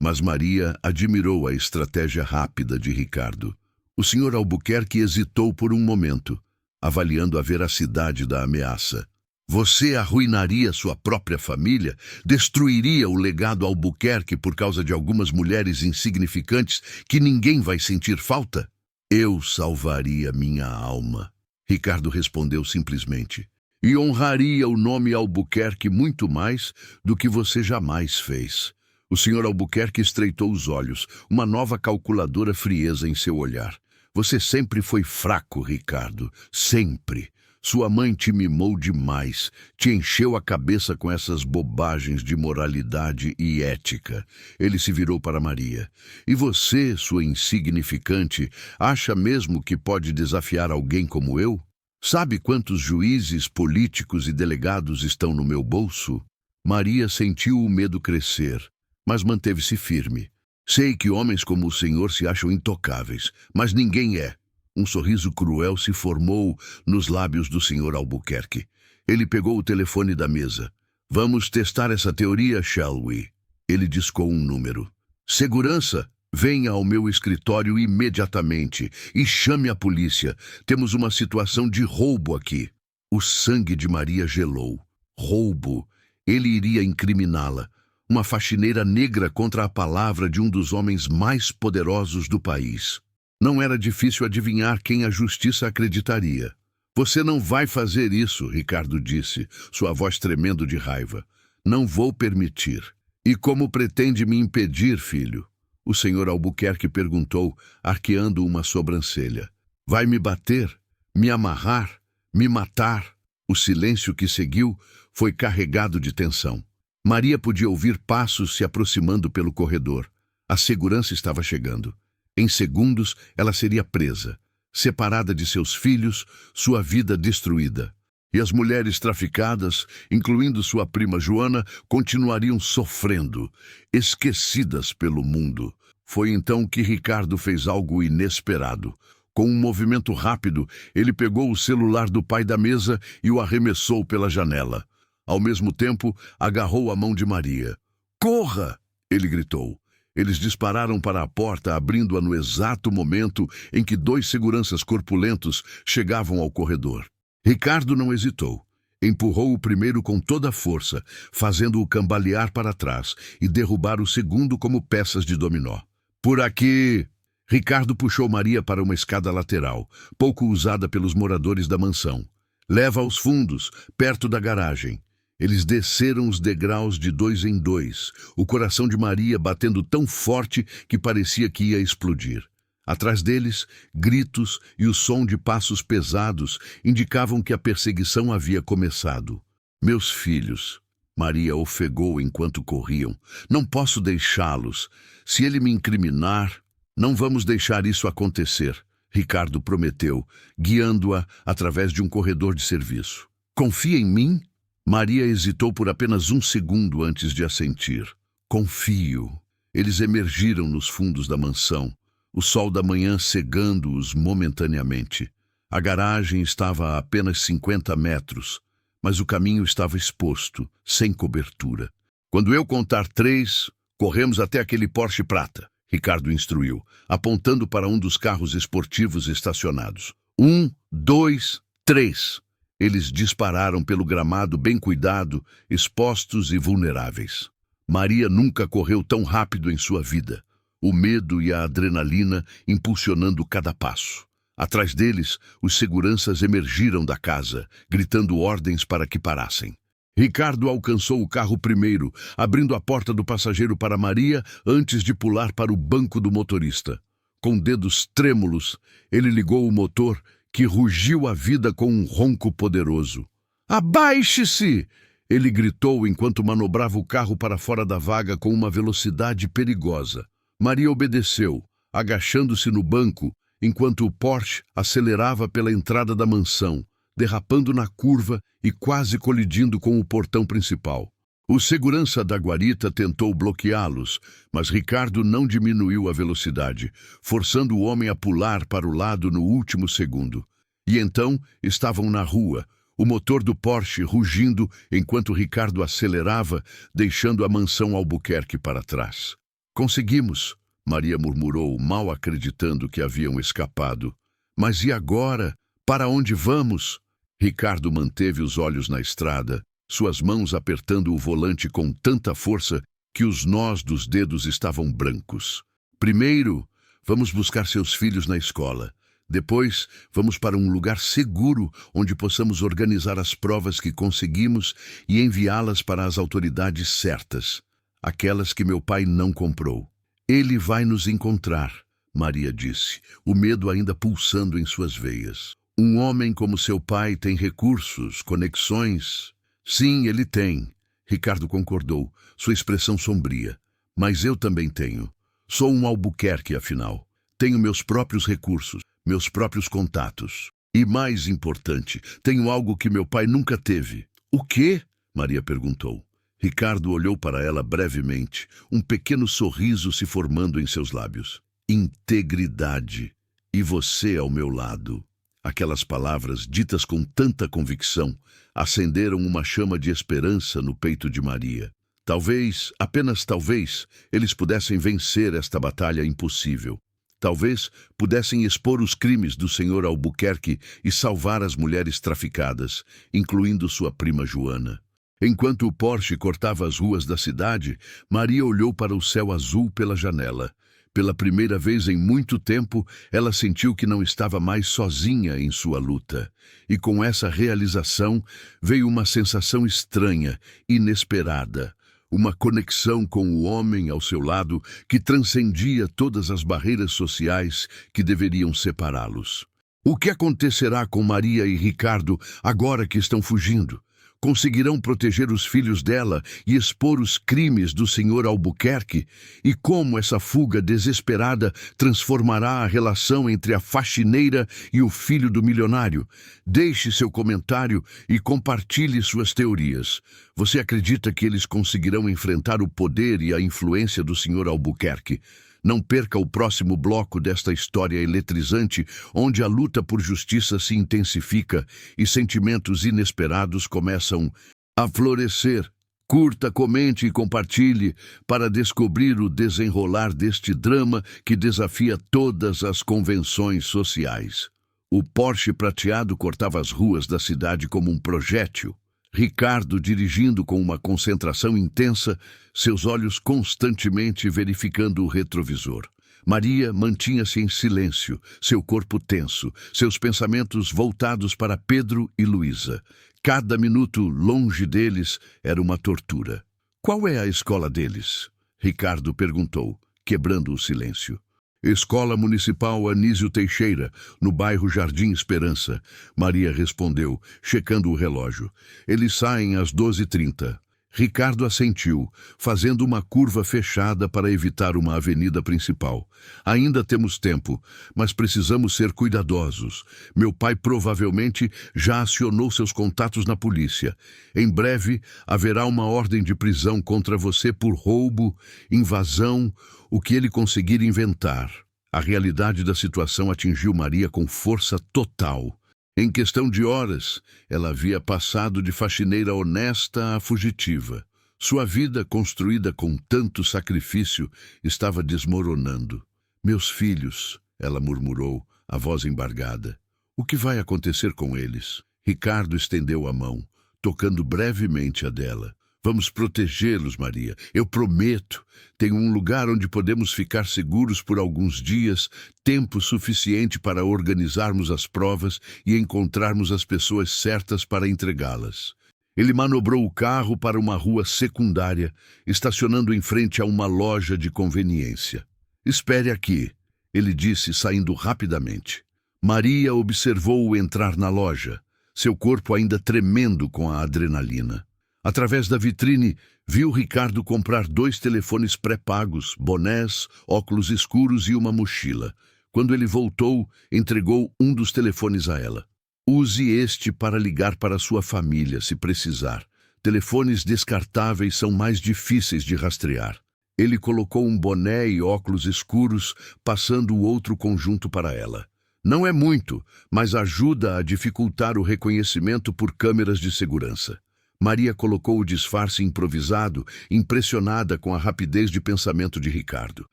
mas Maria admirou a estratégia rápida de Ricardo. O Sr. Albuquerque hesitou por um momento, avaliando a veracidade da ameaça. Você arruinaria sua própria família? Destruiria o legado Albuquerque por causa de algumas mulheres insignificantes que ninguém vai sentir falta? Eu salvaria minha alma, Ricardo respondeu simplesmente. E honraria o nome Albuquerque muito mais do que você jamais fez. O Sr. Albuquerque estreitou os olhos, uma nova calculadora frieza em seu olhar. Você sempre foi fraco, Ricardo. Sempre. Sua mãe te mimou demais, te encheu a cabeça com essas bobagens de moralidade e ética. Ele se virou para Maria. E você, sua insignificante, acha mesmo que pode desafiar alguém como eu? Sabe quantos juízes, políticos e delegados estão no meu bolso? Maria sentiu o medo crescer, mas manteve-se firme. Sei que homens como o senhor se acham intocáveis, mas ninguém é. Um sorriso cruel se formou nos lábios do Sr. Albuquerque. Ele pegou o telefone da mesa. Vamos testar essa teoria, shall we? Ele discou um número. Segurança, venha ao meu escritório imediatamente e chame a polícia. Temos uma situação de roubo aqui. O sangue de Maria gelou. Roubo. Ele iria incriminá-la. Uma faxineira negra contra a palavra de um dos homens mais poderosos do país. Não era difícil adivinhar quem a justiça acreditaria. Você não vai fazer isso, Ricardo disse, sua voz tremendo de raiva. Não vou permitir. E como pretende me impedir, filho? O Sr. Albuquerque perguntou, arqueando uma sobrancelha. Vai me bater? Me amarrar? Me matar? O silêncio que seguiu foi carregado de tensão. Maria podia ouvir passos se aproximando pelo corredor. A segurança estava chegando. Em segundos, ela seria presa, separada de seus filhos, sua vida destruída. E as mulheres traficadas, incluindo sua prima Joana, continuariam sofrendo, esquecidas pelo mundo. Foi então que Ricardo fez algo inesperado. Com um movimento rápido, ele pegou o celular do pai da mesa e o arremessou pela janela. Ao mesmo tempo, agarrou a mão de Maria. "Corra!" ele gritou. Eles dispararam para a porta, abrindo-a no exato momento em que 2 seguranças corpulentos chegavam ao corredor. Ricardo não hesitou. Empurrou o primeiro com toda a força, fazendo-o cambalear para trás e derrubar o segundo como peças de dominó. "Por aqui!" Ricardo puxou Maria para uma escada lateral, pouco usada pelos moradores da mansão. "Leva aos fundos, perto da garagem." Eles desceram os degraus de 2 em 2, o coração de Maria batendo tão forte que parecia que ia explodir. Atrás deles, gritos e o som de passos pesados indicavam que a perseguição havia começado. "Meus filhos," Maria ofegou enquanto corriam. "Não posso deixá-los. Se ele me incriminar, não vamos deixar isso acontecer." Ricardo prometeu, guiando-a através de um corredor de serviço. "Confia em mim?" Maria hesitou por apenas um segundo antes de assentir. "Confio." Eles emergiram nos fundos da mansão, o sol da manhã cegando-os momentaneamente. A garagem estava a apenas 50 metros, mas o caminho estava exposto, sem cobertura. "Quando eu contar 3, corremos até aquele Porsche prata", Ricardo instruiu, apontando para um dos carros esportivos estacionados. 1, 2, 3. Eles dispararam pelo gramado bem cuidado, expostos e vulneráveis. Maria nunca correu tão rápido em sua vida, o medo e a adrenalina impulsionando cada passo. Atrás deles, os seguranças emergiram da casa, gritando ordens para que parassem. Ricardo alcançou o carro primeiro, abrindo a porta do passageiro para Maria antes de pular para o banco do motorista. Com dedos trêmulos, ele ligou o motor, que rugiu a vida com um ronco poderoso. "Abaixe-se!" ele gritou enquanto manobrava o carro para fora da vaga com uma velocidade perigosa. Maria obedeceu, agachando-se no banco, enquanto o Porsche acelerava pela entrada da mansão, derrapando na curva e quase colidindo com o portão principal. O segurança da guarita tentou bloqueá-los, mas Ricardo não diminuiu a velocidade, forçando o homem a pular para o lado no último segundo. E então estavam na rua, o motor do Porsche rugindo enquanto Ricardo acelerava, deixando a mansão Albuquerque para trás. "Conseguimos", Maria murmurou, mal acreditando que haviam escapado. "Mas e agora? Para onde vamos?" Ricardo manteve os olhos na estrada, suas mãos apertando o volante com tanta força que os nós dos dedos estavam brancos. "Primeiro, vamos buscar seus filhos na escola. Depois, vamos para um lugar seguro onde possamos organizar as provas que conseguimos e enviá-las para as autoridades certas, aquelas que meu pai não comprou. Ele vai nos encontrar", Maria disse, o medo ainda pulsando em suas veias. "Um homem como seu pai tem recursos, conexões." "Sim, ele tem", Ricardo concordou, sua expressão sombria. "Mas eu também tenho. Sou um Albuquerque, afinal. Tenho meus próprios recursos, meus próprios contatos. E mais importante, tenho algo que meu pai nunca teve." "O quê?" Maria perguntou. Ricardo olhou para ela brevemente, um pequeno sorriso se formando em seus lábios. "Integridade." e você ao meu lado. Aquelas palavras, ditas com tanta convicção, acenderam uma chama de esperança no peito de Maria. Talvez, apenas talvez, eles pudessem vencer esta batalha impossível. Talvez pudessem expor os crimes do Sr. Albuquerque e salvar as mulheres traficadas, incluindo sua prima Joana. Enquanto o Porsche cortava as ruas da cidade, Maria olhou para o céu azul pela janela. Pela primeira vez em muito tempo, ela sentiu que não estava mais sozinha em sua luta. E com essa realização veio uma sensação estranha, inesperada. Uma conexão com o homem ao seu lado que transcendia todas as barreiras sociais que deveriam separá-los. O que acontecerá com Maria e Ricardo agora que estão fugindo? Conseguirão proteger os filhos dela e expor os crimes do Sr. Albuquerque? E como essa fuga desesperada transformará a relação entre a faxineira e o filho do milionário? Deixe seu comentário e compartilhe suas teorias. Você acredita que eles conseguirão enfrentar o poder e a influência do Sr. Albuquerque? Não perca o próximo bloco desta história eletrizante, onde a luta por justiça se intensifica e sentimentos inesperados começam a florescer. Curta, comente e compartilhe para descobrir o desenrolar deste drama que desafia todas as convenções sociais. O Porsche prateado cortava as ruas da cidade como um projétil. Ricardo dirigindo com uma concentração intensa, seus olhos constantemente verificando o retrovisor. Maria mantinha-se em silêncio, seu corpo tenso, seus pensamentos voltados para Pedro e Luísa. Cada minuto longe deles era uma tortura. Qual é a escola deles? Ricardo perguntou, quebrando o silêncio. Escola Municipal Anísio Teixeira, no bairro Jardim Esperança, Maria respondeu, checando o relógio. Eles saem às 12h30. Ricardo assentiu, fazendo uma curva fechada para evitar uma avenida principal. Ainda temos tempo, mas precisamos ser cuidadosos. Meu pai provavelmente já acionou seus contatos na polícia. Em breve haverá uma ordem de prisão contra você por roubo, invasão, o que ele conseguir inventar. A realidade da situação atingiu Maria com força total. Em questão de horas, ela havia passado de faxineira honesta a fugitiva. Sua vida, construída com tanto sacrifício, estava desmoronando. Meus filhos, ela murmurou, a voz embargada. O que vai acontecer com eles? Ricardo estendeu a mão, tocando brevemente a dela. Vamos protegê-los, Maria. Eu prometo. Tenho um lugar onde podemos ficar seguros por alguns dias, tempo suficiente para organizarmos as provas e encontrarmos as pessoas certas para entregá-las. Ele manobrou o carro para uma rua secundária, estacionando em frente a uma loja de conveniência. Espere aqui, ele disse, saindo rapidamente. Maria observou-o entrar na loja, seu corpo ainda tremendo com a adrenalina. Através da vitrine, viu Ricardo comprar 2 telefones pré-pagos, bonés, óculos escuros e uma mochila. Quando ele voltou, entregou um dos telefones a ela. Use este para ligar para sua família, se precisar. Telefones descartáveis são mais difíceis de rastrear. Ele colocou um boné e óculos escuros, passando o outro conjunto para ela. Não é muito, mas ajuda a dificultar o reconhecimento por câmeras de segurança. Maria colocou o disfarce improvisado, impressionada com a rapidez de pensamento de Ricardo.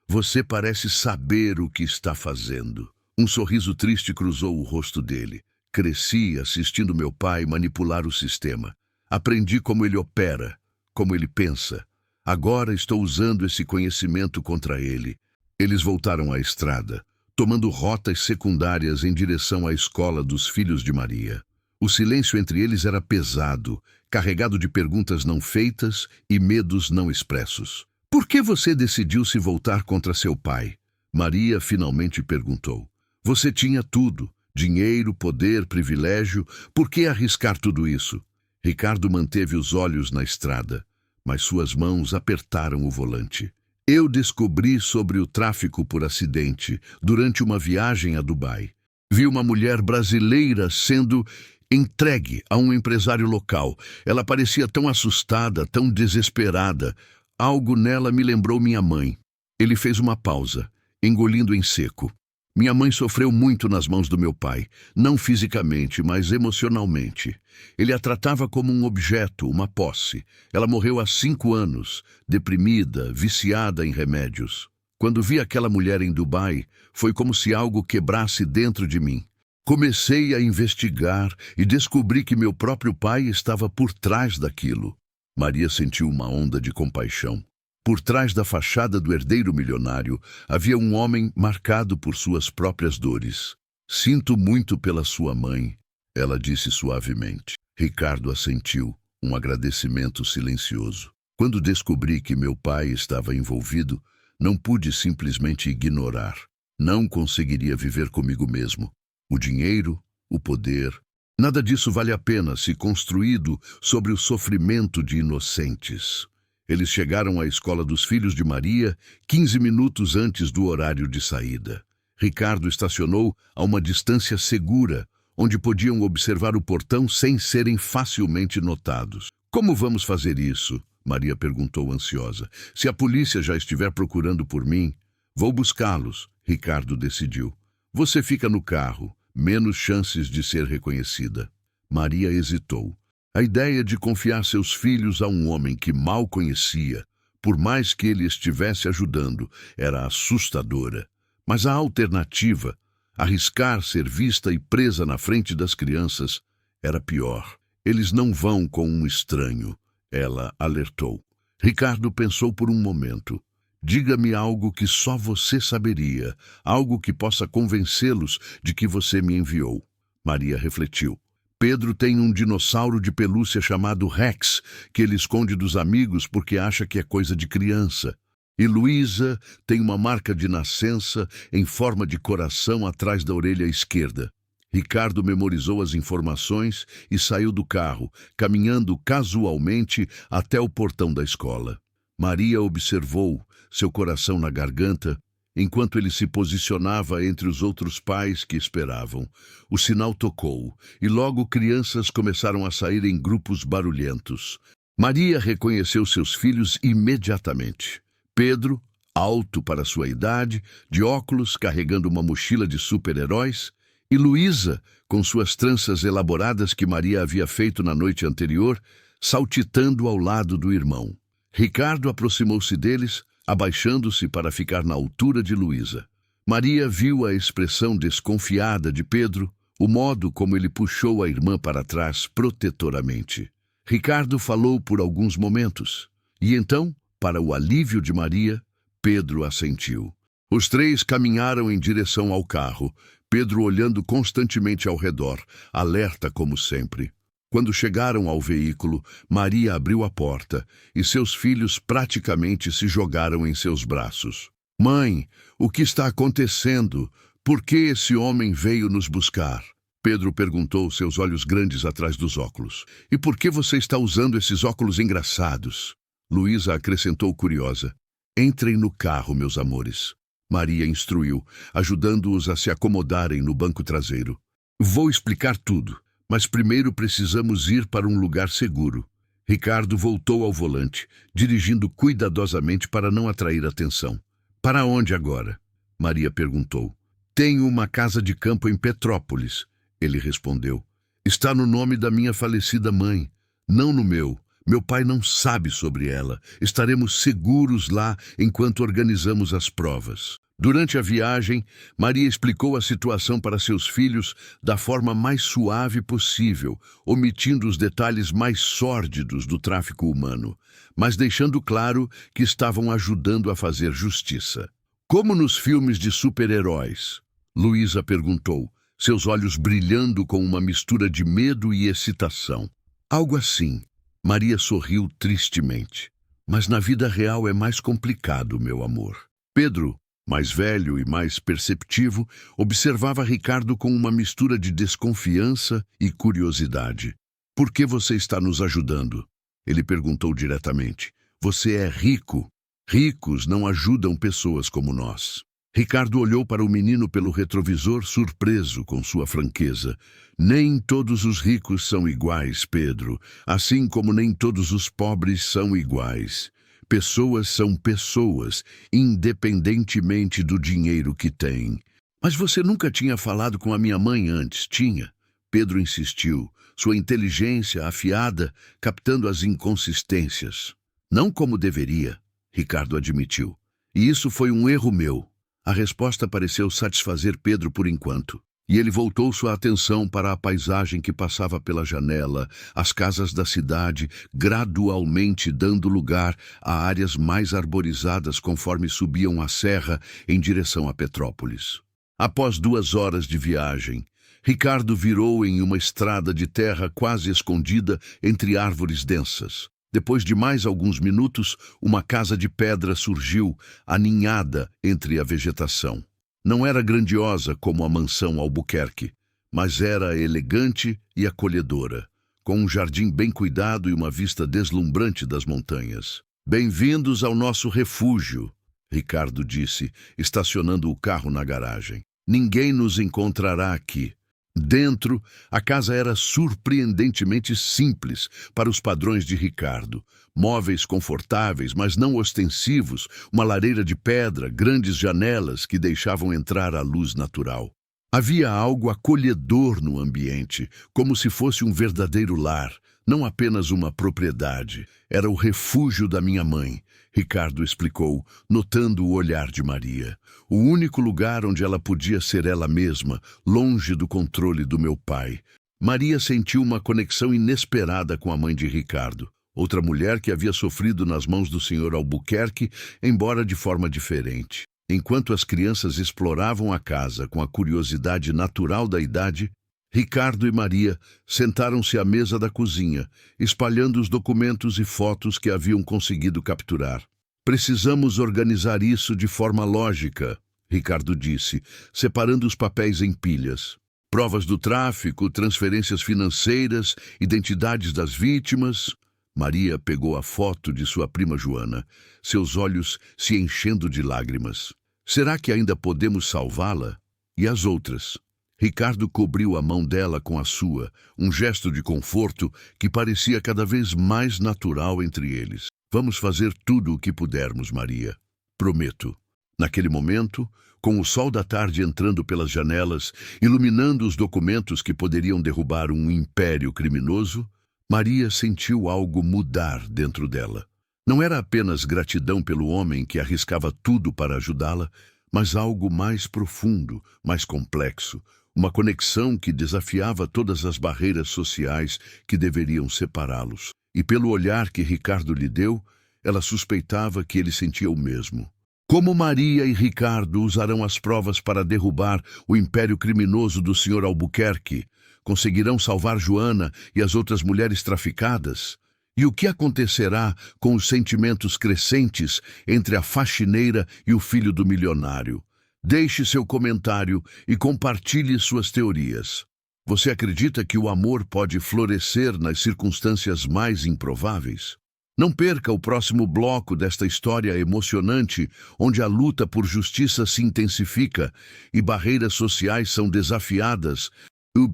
Você parece saber o que está fazendo. Um sorriso triste cruzou o rosto dele. Cresci assistindo meu pai manipular o sistema. Aprendi como ele opera, como ele pensa. Agora estou usando esse conhecimento contra ele. Eles voltaram à estrada, tomando rotas secundárias em direção à escola dos filhos de Maria. O silêncio entre eles era pesado, carregado de perguntas não feitas e medos não expressos. Por que você decidiu se voltar contra seu pai? Maria finalmente perguntou. Você tinha tudo, dinheiro, poder, privilégio. Por que arriscar tudo isso? Ricardo manteve os olhos na estrada, mas suas mãos apertaram o volante. Eu descobri sobre o tráfico por acidente durante uma viagem a Dubai. Vi uma mulher brasileira sendo entregue a um empresário local. Ela parecia tão assustada, tão desesperada. Algo nela me lembrou minha mãe. Ele fez uma pausa, engolindo em seco. Minha mãe sofreu muito nas mãos do meu pai, não fisicamente, mas emocionalmente. Ele a tratava como um objeto, uma posse. Ela morreu há 5 anos, deprimida, viciada em remédios. Quando vi aquela mulher em Dubai, foi como se algo quebrasse dentro de mim. Comecei a investigar e descobri que meu próprio pai estava por trás daquilo. Maria sentiu uma onda de compaixão. Por trás da fachada do herdeiro milionário havia um homem marcado por suas próprias dores. Sinto muito pela sua mãe, ela disse suavemente. Ricardo assentiu, um agradecimento silencioso. Quando descobri que meu pai estava envolvido, não pude simplesmente ignorar. Não conseguiria viver comigo mesmo. O dinheiro, o poder, nada disso vale a pena se construído sobre o sofrimento de inocentes. Eles chegaram à escola dos filhos de Maria 15 minutos antes do horário de saída. Ricardo estacionou a uma distância segura, onde podiam observar o portão sem serem facilmente notados. Como vamos fazer isso? Maria perguntou ansiosa. Se a polícia já estiver procurando por mim, vou buscá-los, Ricardo decidiu. Você fica no carro, menos chances de ser reconhecida. Maria hesitou. A ideia de confiar seus filhos a um homem que mal conhecia, por mais que ele estivesse ajudando, era assustadora. Mas a alternativa, arriscar ser vista e presa na frente das crianças, era pior. Eles não vão com um estranho, ela alertou. Ricardo pensou por um momento. Diga-me algo que só você saberia, algo que possa convencê-los de que você me enviou. Maria refletiu. Pedro tem um dinossauro de pelúcia chamado Rex, que ele esconde dos amigos porque acha que é coisa de criança. E Luísa tem uma marca de nascença em forma de coração atrás da orelha esquerda. Ricardo memorizou as informações e saiu do carro, caminhando casualmente até o portão da escola. Maria observou, seu coração na garganta, enquanto ele se posicionava entre os outros pais que esperavam. O sinal tocou, e logo crianças começaram a sair em grupos barulhentos. Maria reconheceu seus filhos imediatamente. Pedro, alto para sua idade, de óculos, carregando uma mochila de super-heróis, e Luísa, com suas tranças elaboradas que Maria havia feito na noite anterior, saltitando ao lado do irmão. Ricardo aproximou-se deles, abaixando-se para ficar na altura de Luísa. Maria viu a expressão desconfiada de Pedro, o modo como ele puxou a irmã para trás protetoramente. Ricardo falou por alguns momentos, e então, para o alívio de Maria, Pedro assentiu. Os três caminharam em direção ao carro, Pedro olhando constantemente ao redor, alerta como sempre. Quando chegaram ao veículo, Maria abriu a porta e seus filhos praticamente se jogaram em seus braços. Mãe, o que está acontecendo? Por que esse homem veio nos buscar? Pedro perguntou, seus olhos grandes atrás dos óculos. E por que você está usando esses óculos engraçados? Luísa acrescentou curiosa. Entrem no carro, meus amores. Maria instruiu, ajudando-os a se acomodarem no banco traseiro. Vou explicar tudo. Mas primeiro precisamos ir para um lugar seguro. Ricardo voltou ao volante, dirigindo cuidadosamente para não atrair atenção. Para onde agora? Maria perguntou. Tenho uma casa de campo em Petrópolis, ele respondeu. Está no nome da minha falecida mãe, não no meu. Meu pai não sabe sobre ela. Estaremos seguros lá enquanto organizamos as provas. Durante a viagem, Maria explicou a situação para seus filhos da forma mais suave possível, omitindo os detalhes mais sórdidos do tráfico humano, mas deixando claro que estavam ajudando a fazer justiça. Como nos filmes de super-heróis? Luísa perguntou, seus olhos brilhando com uma mistura de medo e excitação. Algo assim. Maria sorriu tristemente. Mas na vida real é mais complicado, meu amor. Pedro, mais velho e mais perceptivo, observava Ricardo com uma mistura de desconfiança e curiosidade. Por que você está nos ajudando? Ele perguntou diretamente. Você é rico. Ricos não ajudam pessoas como nós. Ricardo olhou para o menino pelo retrovisor, surpreso com sua franqueza. Nem todos os ricos são iguais, Pedro, assim como nem todos os pobres são iguais. Pessoas são pessoas, independentemente do dinheiro que têm. Mas você nunca tinha falado com a minha mãe antes, tinha? Pedro insistiu, sua inteligência afiada, captando as inconsistências. Não como deveria, Ricardo admitiu. E isso foi um erro meu. A resposta pareceu satisfazer Pedro por enquanto. E ele voltou sua atenção para a paisagem que passava pela janela, as casas da cidade, gradualmente dando lugar a áreas mais arborizadas conforme subiam a serra em direção a Petrópolis. Após 2 horas de viagem, Ricardo virou em uma estrada de terra quase escondida entre árvores densas. Depois de mais alguns minutos, uma casa de pedra surgiu, aninhada entre a vegetação. Não era grandiosa como a mansão Albuquerque, mas era elegante e acolhedora, com um jardim bem cuidado e uma vista deslumbrante das montanhas. "Bem-vindos ao nosso refúgio", Ricardo disse, estacionando o carro na garagem. "Ninguém nos encontrará aqui." Dentro, a casa era surpreendentemente simples para os padrões de Ricardo. Móveis confortáveis, mas não ostensivos, uma lareira de pedra, grandes janelas que deixavam entrar a luz natural. Havia algo acolhedor no ambiente, como se fosse um verdadeiro lar, não apenas uma propriedade. Era o refúgio da minha mãe, Ricardo explicou, notando o olhar de Maria. O único lugar onde ela podia ser ela mesma, longe do controle do meu pai. Maria sentiu uma conexão inesperada com a mãe de Ricardo, outra mulher que havia sofrido nas mãos do Sr. Albuquerque, embora de forma diferente. Enquanto as crianças exploravam a casa com a curiosidade natural da idade, Ricardo e Maria sentaram-se à mesa da cozinha, espalhando os documentos e fotos que haviam conseguido capturar. "Precisamos organizar isso de forma lógica", Ricardo disse, separando os papéis em pilhas. "Provas do tráfico, transferências financeiras, identidades das vítimas." Maria pegou a foto de sua prima Joana, seus olhos se enchendo de lágrimas. "Será que ainda podemos salvá-la? E as outras?" Ricardo cobriu a mão dela com a sua, um gesto de conforto que parecia cada vez mais natural entre eles. "Vamos fazer tudo o que pudermos, Maria. Prometo." Naquele momento, com o sol da tarde entrando pelas janelas, iluminando os documentos que poderiam derrubar um império criminoso, Maria sentiu algo mudar dentro dela. Não era apenas gratidão pelo homem que arriscava tudo para ajudá-la, mas algo mais profundo, mais complexo, uma conexão que desafiava todas as barreiras sociais que deveriam separá-los. E pelo olhar que Ricardo lhe deu, ela suspeitava que ele sentia o mesmo. Como Maria e Ricardo usarão as provas para derrubar o império criminoso do Sr. Albuquerque? Conseguirão salvar Joana e as outras mulheres traficadas? E o que acontecerá com os sentimentos crescentes entre a faxineira e o filho do milionário? Deixe seu comentário e compartilhe suas teorias. Você acredita que o amor pode florescer nas circunstâncias mais improváveis? Não perca o próximo bloco desta história emocionante, onde a luta por justiça se intensifica e barreiras sociais são desafiadas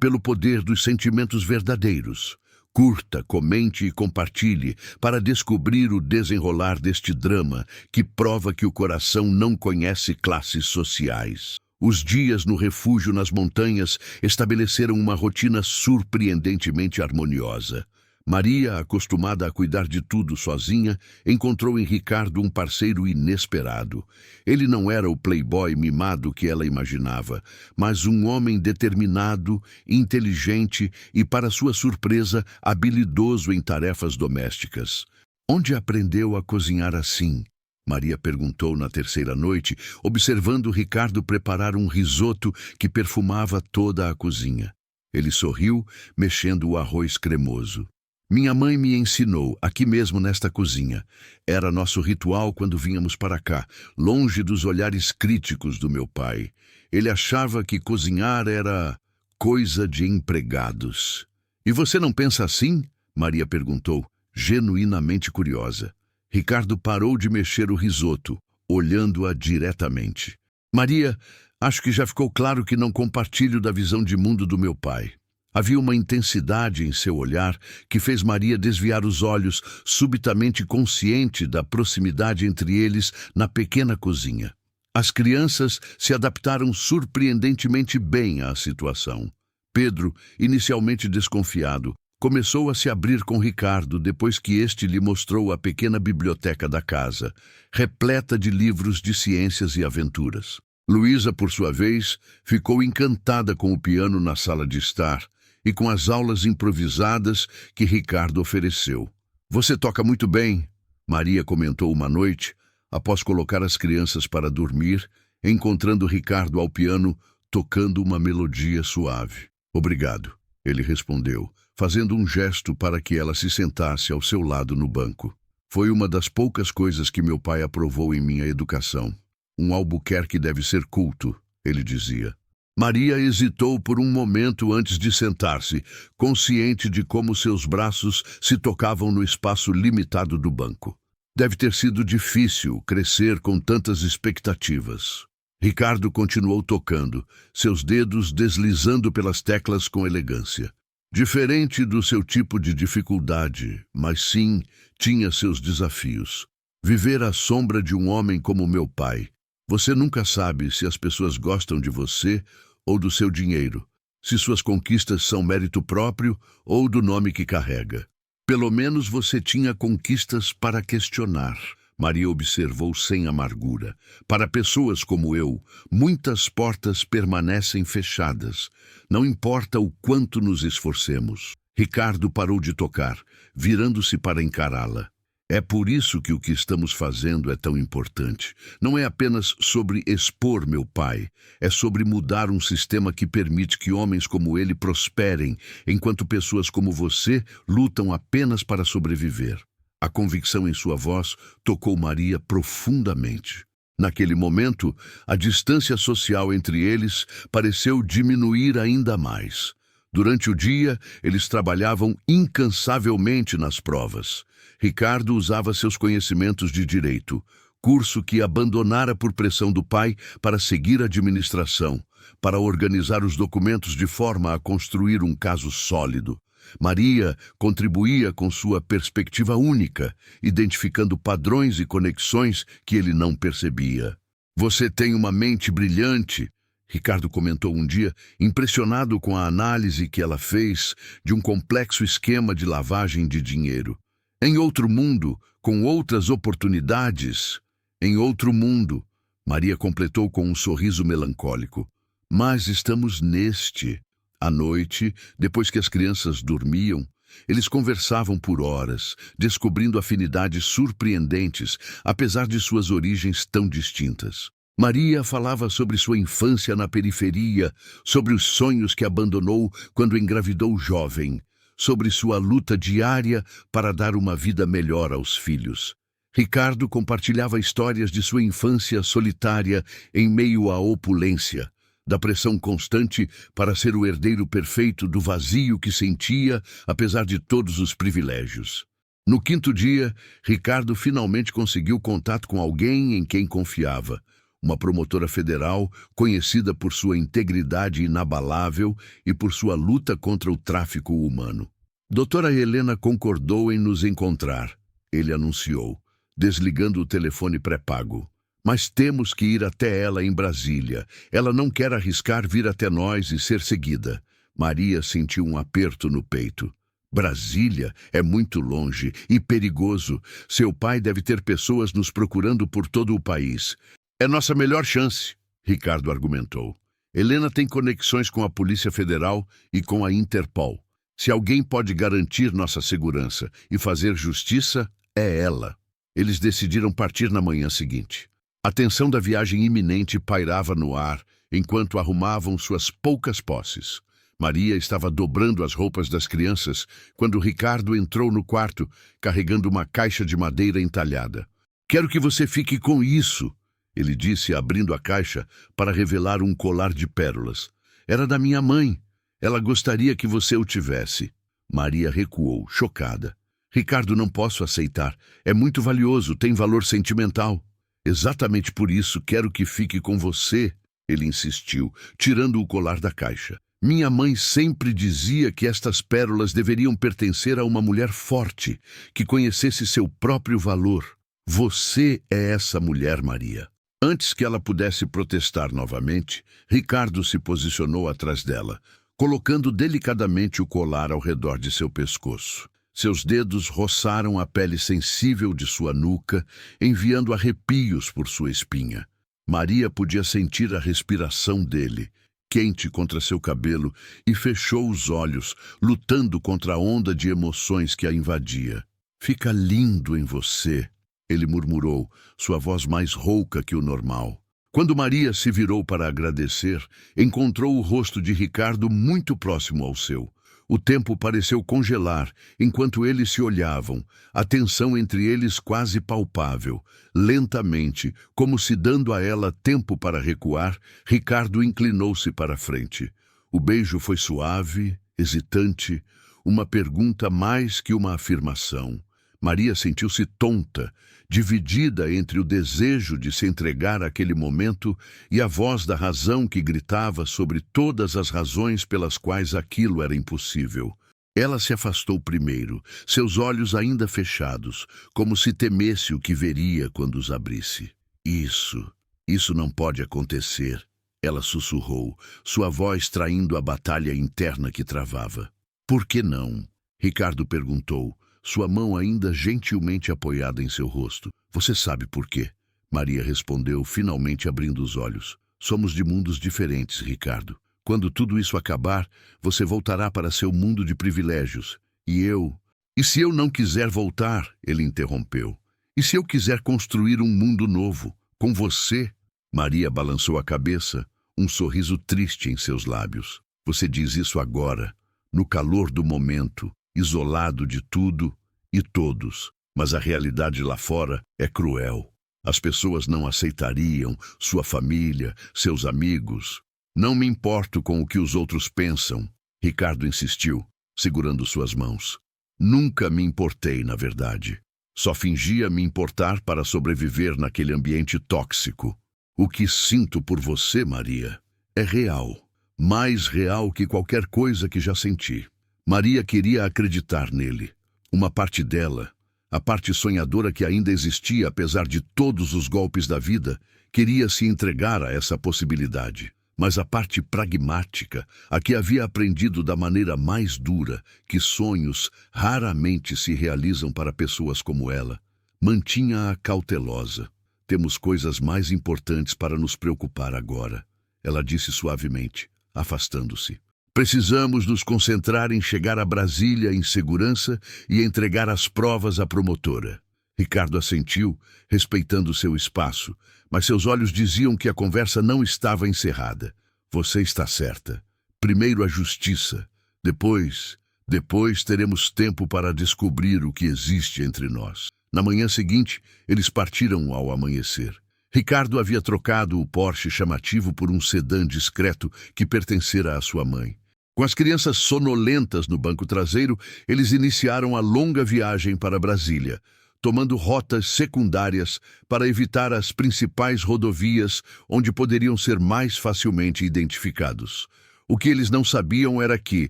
pelo poder dos sentimentos verdadeiros. Curta, comente e compartilhe para descobrir o desenrolar deste drama que prova que o coração não conhece classes sociais. Os dias no refúgio nas montanhas estabeleceram uma rotina surpreendentemente harmoniosa. Maria, acostumada a cuidar de tudo sozinha, encontrou em Ricardo um parceiro inesperado. Ele não era o playboy mimado que ela imaginava, mas um homem determinado, inteligente e, para sua surpresa, habilidoso em tarefas domésticas. "Onde aprendeu a cozinhar assim?" Maria perguntou na terceira noite, observando Ricardo preparar um risoto que perfumava toda a cozinha. Ele sorriu, mexendo o arroz cremoso. "Minha mãe me ensinou, aqui mesmo nesta cozinha. Era nosso ritual quando vínhamos para cá, longe dos olhares críticos do meu pai. Ele achava que cozinhar era coisa de empregados." "E você não pensa assim?" Maria perguntou, genuinamente curiosa. Ricardo parou de mexer o risoto, olhando-a diretamente. "Maria, acho que já ficou claro que não compartilho da visão de mundo do meu pai." Havia uma intensidade em seu olhar que fez Maria desviar os olhos, subitamente consciente da proximidade entre eles na pequena cozinha. As crianças se adaptaram surpreendentemente bem à situação. Pedro, inicialmente desconfiado, começou a se abrir com Ricardo depois que este lhe mostrou a pequena biblioteca da casa, repleta de livros de ciências e aventuras. Luísa, por sua vez, ficou encantada com o piano na sala de estar e com as aulas improvisadas que Ricardo ofereceu. "Você toca muito bem", Maria comentou uma noite, após colocar as crianças para dormir, encontrando Ricardo ao piano tocando uma melodia suave. "Obrigado", ele respondeu, fazendo um gesto para que ela se sentasse ao seu lado no banco. "Foi uma das poucas coisas que meu pai aprovou em minha educação. Um Albuquerque deve ser culto", ele dizia. Maria hesitou por um momento antes de sentar-se, consciente de como seus braços se tocavam no espaço limitado do banco. Deve ter sido difícil crescer com tantas expectativas. Ricardo continuou tocando, seus dedos deslizando pelas teclas com elegância. Diferente do seu tipo de dificuldade, mas sim, tinha seus desafios. Viver à sombra de um homem como meu pai. Você nunca sabe se as pessoas gostam de você ou do seu dinheiro, se suas conquistas são mérito próprio ou do nome que carrega. Pelo menos você tinha conquistas para questionar, Maria observou sem amargura. Para pessoas como eu, muitas portas permanecem fechadas. Não importa o quanto nos esforcemos. Ricardo parou de tocar, virando-se para encará-la. É por isso que o que estamos fazendo é tão importante. Não é apenas sobre expor meu pai, é sobre mudar um sistema que permite que homens como ele prosperem, enquanto pessoas como você lutam apenas para sobreviver. A convicção em sua voz tocou Maria profundamente. Naquele momento, a distância social entre eles pareceu diminuir ainda mais. Durante o dia, eles trabalhavam incansavelmente nas provas. Ricardo usava seus conhecimentos de direito, curso que abandonara por pressão do pai para seguir a administração, para organizar os documentos de forma a construir um caso sólido. Maria contribuía com sua perspectiva única, identificando padrões e conexões que ele não percebia. "Você tem uma mente brilhante", Ricardo comentou um dia, impressionado com a análise que ela fez de um complexo esquema de lavagem de dinheiro. "Em outro mundo, com outras oportunidades." "Em outro mundo", Maria completou com um sorriso melancólico. "Mas estamos neste." À noite, depois que as crianças dormiam, eles conversavam por horas, descobrindo afinidades surpreendentes, apesar de suas origens tão distintas. Maria falava sobre sua infância na periferia, sobre os sonhos que abandonou quando engravidou jovem, sobre sua luta diária para dar uma vida melhor aos filhos. Ricardo compartilhava histórias de sua infância solitária em meio à opulência, da pressão constante para ser o herdeiro perfeito do vazio que sentia, apesar de todos os privilégios. No quinto dia, Ricardo finalmente conseguiu contato com alguém em quem confiava, uma promotora federal conhecida por sua integridade inabalável e por sua luta contra o tráfico humano. "Doutora Helena concordou em nos encontrar", ele anunciou, desligando o telefone pré-pago. "Mas temos que ir até ela em Brasília. Ela não quer arriscar vir até nós e ser seguida." Maria sentiu um aperto no peito. "Brasília é muito longe e perigoso. Seu pai deve ter pessoas nos procurando por todo o país." "É nossa melhor chance", Ricardo argumentou. "Helena tem conexões com a Polícia Federal e com a Interpol. Se alguém pode garantir nossa segurança e fazer justiça, é ela." Eles decidiram partir na manhã seguinte. A tensão da viagem iminente pairava no ar enquanto arrumavam suas poucas posses. Maria estava dobrando as roupas das crianças quando Ricardo entrou no quarto, carregando uma caixa de madeira entalhada. "Quero que você fique com isso", ele disse, abrindo a caixa para revelar um colar de pérolas. "Era da minha mãe. Ela gostaria que você o tivesse." Maria recuou, chocada. "Ricardo, não posso aceitar. É muito valioso, tem valor sentimental." "Exatamente por isso quero que fique com você", ele insistiu, tirando o colar da caixa. "Minha mãe sempre dizia que estas pérolas deveriam pertencer a uma mulher forte, que conhecesse seu próprio valor. Você é essa mulher, Maria." Antes que ela pudesse protestar novamente, Ricardo se posicionou atrás dela, colocando delicadamente o colar ao redor de seu pescoço. Seus dedos roçaram a pele sensível de sua nuca, enviando arrepios por sua espinha. Maria podia sentir a respiração dele, quente contra seu cabelo, e fechou os olhos, lutando contra a onda de emoções que a invadia. "Fica lindo em você", ele murmurou, sua voz mais rouca que o normal. Quando Maria se virou para agradecer, encontrou o rosto de Ricardo muito próximo ao seu. O tempo pareceu congelar enquanto eles se olhavam, a tensão entre eles quase palpável. Lentamente, como se dando a ela tempo para recuar, Ricardo inclinou-se para a frente. O beijo foi suave, hesitante, uma pergunta mais que uma afirmação. Maria sentiu-se tonta, dividida entre o desejo de se entregar àquele momento e a voz da razão que gritava sobre todas as razões pelas quais aquilo era impossível. Ela se afastou primeiro, seus olhos ainda fechados, como se temesse o que veria quando os abrisse. Isso não pode acontecer", ela sussurrou, sua voz traindo a batalha interna que travava. "Por que não?" Ricardo perguntou, sua mão ainda gentilmente apoiada em seu rosto. "Você sabe por quê?" Maria respondeu, finalmente abrindo os olhos. "Somos de mundos diferentes, Ricardo. Quando tudo isso acabar, você voltará para seu mundo de privilégios. E eu... E se eu não quiser voltar?" Ele interrompeu. "E se eu quiser construir um mundo novo, com você?" Maria balançou a cabeça, um sorriso triste em seus lábios. "Você diz isso agora, no calor do momento, isolado de tudo e todos, mas a realidade lá fora é cruel. As pessoas não aceitariam, sua família, seus amigos. Não me importo com o que os outros pensam", Ricardo insistiu, segurando suas mãos. "Nunca me importei, na verdade. Só fingia me importar para sobreviver naquele ambiente tóxico. O que sinto por você, Maria, é real, mais real que qualquer coisa que já senti." Maria queria acreditar nele. Uma parte dela, a parte sonhadora que ainda existia apesar de todos os golpes da vida, queria se entregar a essa possibilidade. Mas a parte pragmática, a que havia aprendido da maneira mais dura que sonhos raramente se realizam para pessoas como ela, mantinha-a cautelosa. "Temos coisas mais importantes para nos preocupar agora", ela disse suavemente, afastando-se. "Precisamos nos concentrar em chegar a Brasília em segurança e entregar as provas à promotora." Ricardo assentiu, respeitando seu espaço, mas seus olhos diziam que a conversa não estava encerrada. "Você está certa. Primeiro a justiça. Depois teremos tempo para descobrir o que existe entre nós." Na manhã seguinte, eles partiram ao amanhecer. Ricardo havia trocado o Porsche chamativo por um sedã discreto que pertencera à sua mãe. Com as crianças sonolentas no banco traseiro, eles iniciaram a longa viagem para Brasília, tomando rotas secundárias para evitar as principais rodovias onde poderiam ser mais facilmente identificados. O que eles não sabiam era que,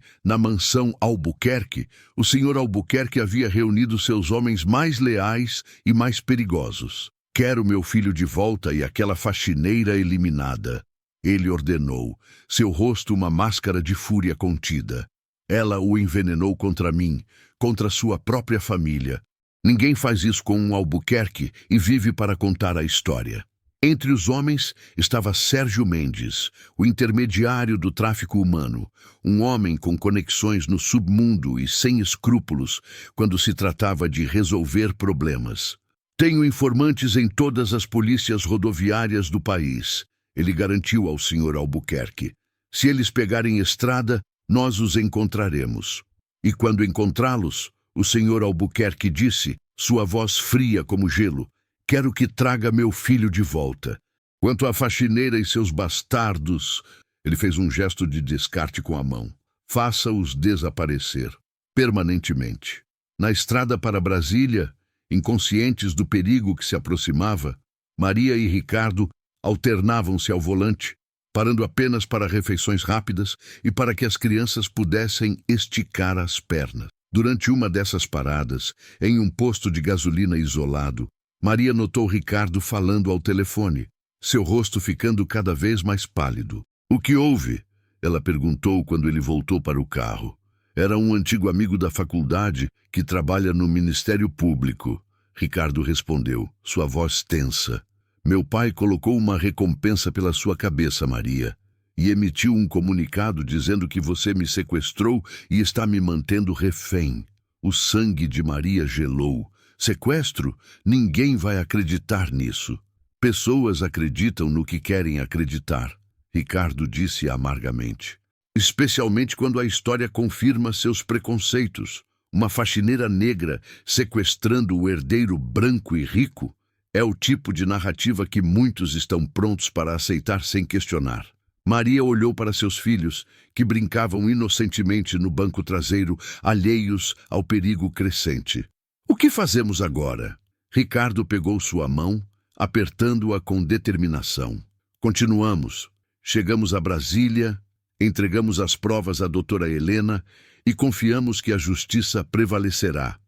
na mansão Albuquerque, o Sr. Albuquerque havia reunido seus homens mais leais e mais perigosos. "Quero meu filho de volta e aquela faxineira eliminada", ele ordenou, seu rosto uma máscara de fúria contida. "Ela o envenenou contra mim, contra sua própria família. Ninguém faz isso com um Albuquerque e vive para contar a história." Entre os homens estava Sérgio Mendes, o intermediário do tráfico humano, um homem com conexões no submundo e sem escrúpulos quando se tratava de resolver problemas. "Tenho informantes em todas as polícias rodoviárias do país", ele garantiu ao Sr. Albuquerque. "Se eles pegarem estrada, nós os encontraremos." E quando encontrá-los, o Sr. Albuquerque disse, sua voz fria como gelo, "Quero que traga meu filho de volta. Quanto à faxineira e seus bastardos", ele fez um gesto de descarte com a mão, "faça-os desaparecer, permanentemente." Na estrada para Brasília, inconscientes do perigo que se aproximava, Maria e Ricardo alternavam-se ao volante, parando apenas para refeições rápidas e para que as crianças pudessem esticar as pernas. Durante uma dessas paradas, em um posto de gasolina isolado, Maria notou Ricardo falando ao telefone. seu rosto ficando cada vez mais pálido. "O que houve?" ela perguntou quando ele voltou para o carro. "Era um antigo amigo da faculdade que trabalha no Ministério Público." Ricardo respondeu, sua voz tensa. "Meu pai colocou uma recompensa pela sua cabeça, Maria, e emitiu um comunicado dizendo que você me sequestrou e está me mantendo refém." O sangue de Maria gelou. "Sequestro? Ninguém vai acreditar nisso." "Pessoas acreditam no que querem acreditar", Ricardo disse amargamente. "Especialmente quando a história confirma seus preconceitos. Uma faxineira negra sequestrando o herdeiro branco e rico é o tipo de narrativa que muitos estão prontos para aceitar sem questionar." Maria olhou para seus filhos, que brincavam inocentemente no banco traseiro, alheios ao perigo crescente. "O que fazemos agora?" Ricardo pegou sua mão, apertando-a com determinação. "Continuamos. Chegamos a Brasília, entregamos as provas à doutora Helena e confiamos que a justiça prevalecerá."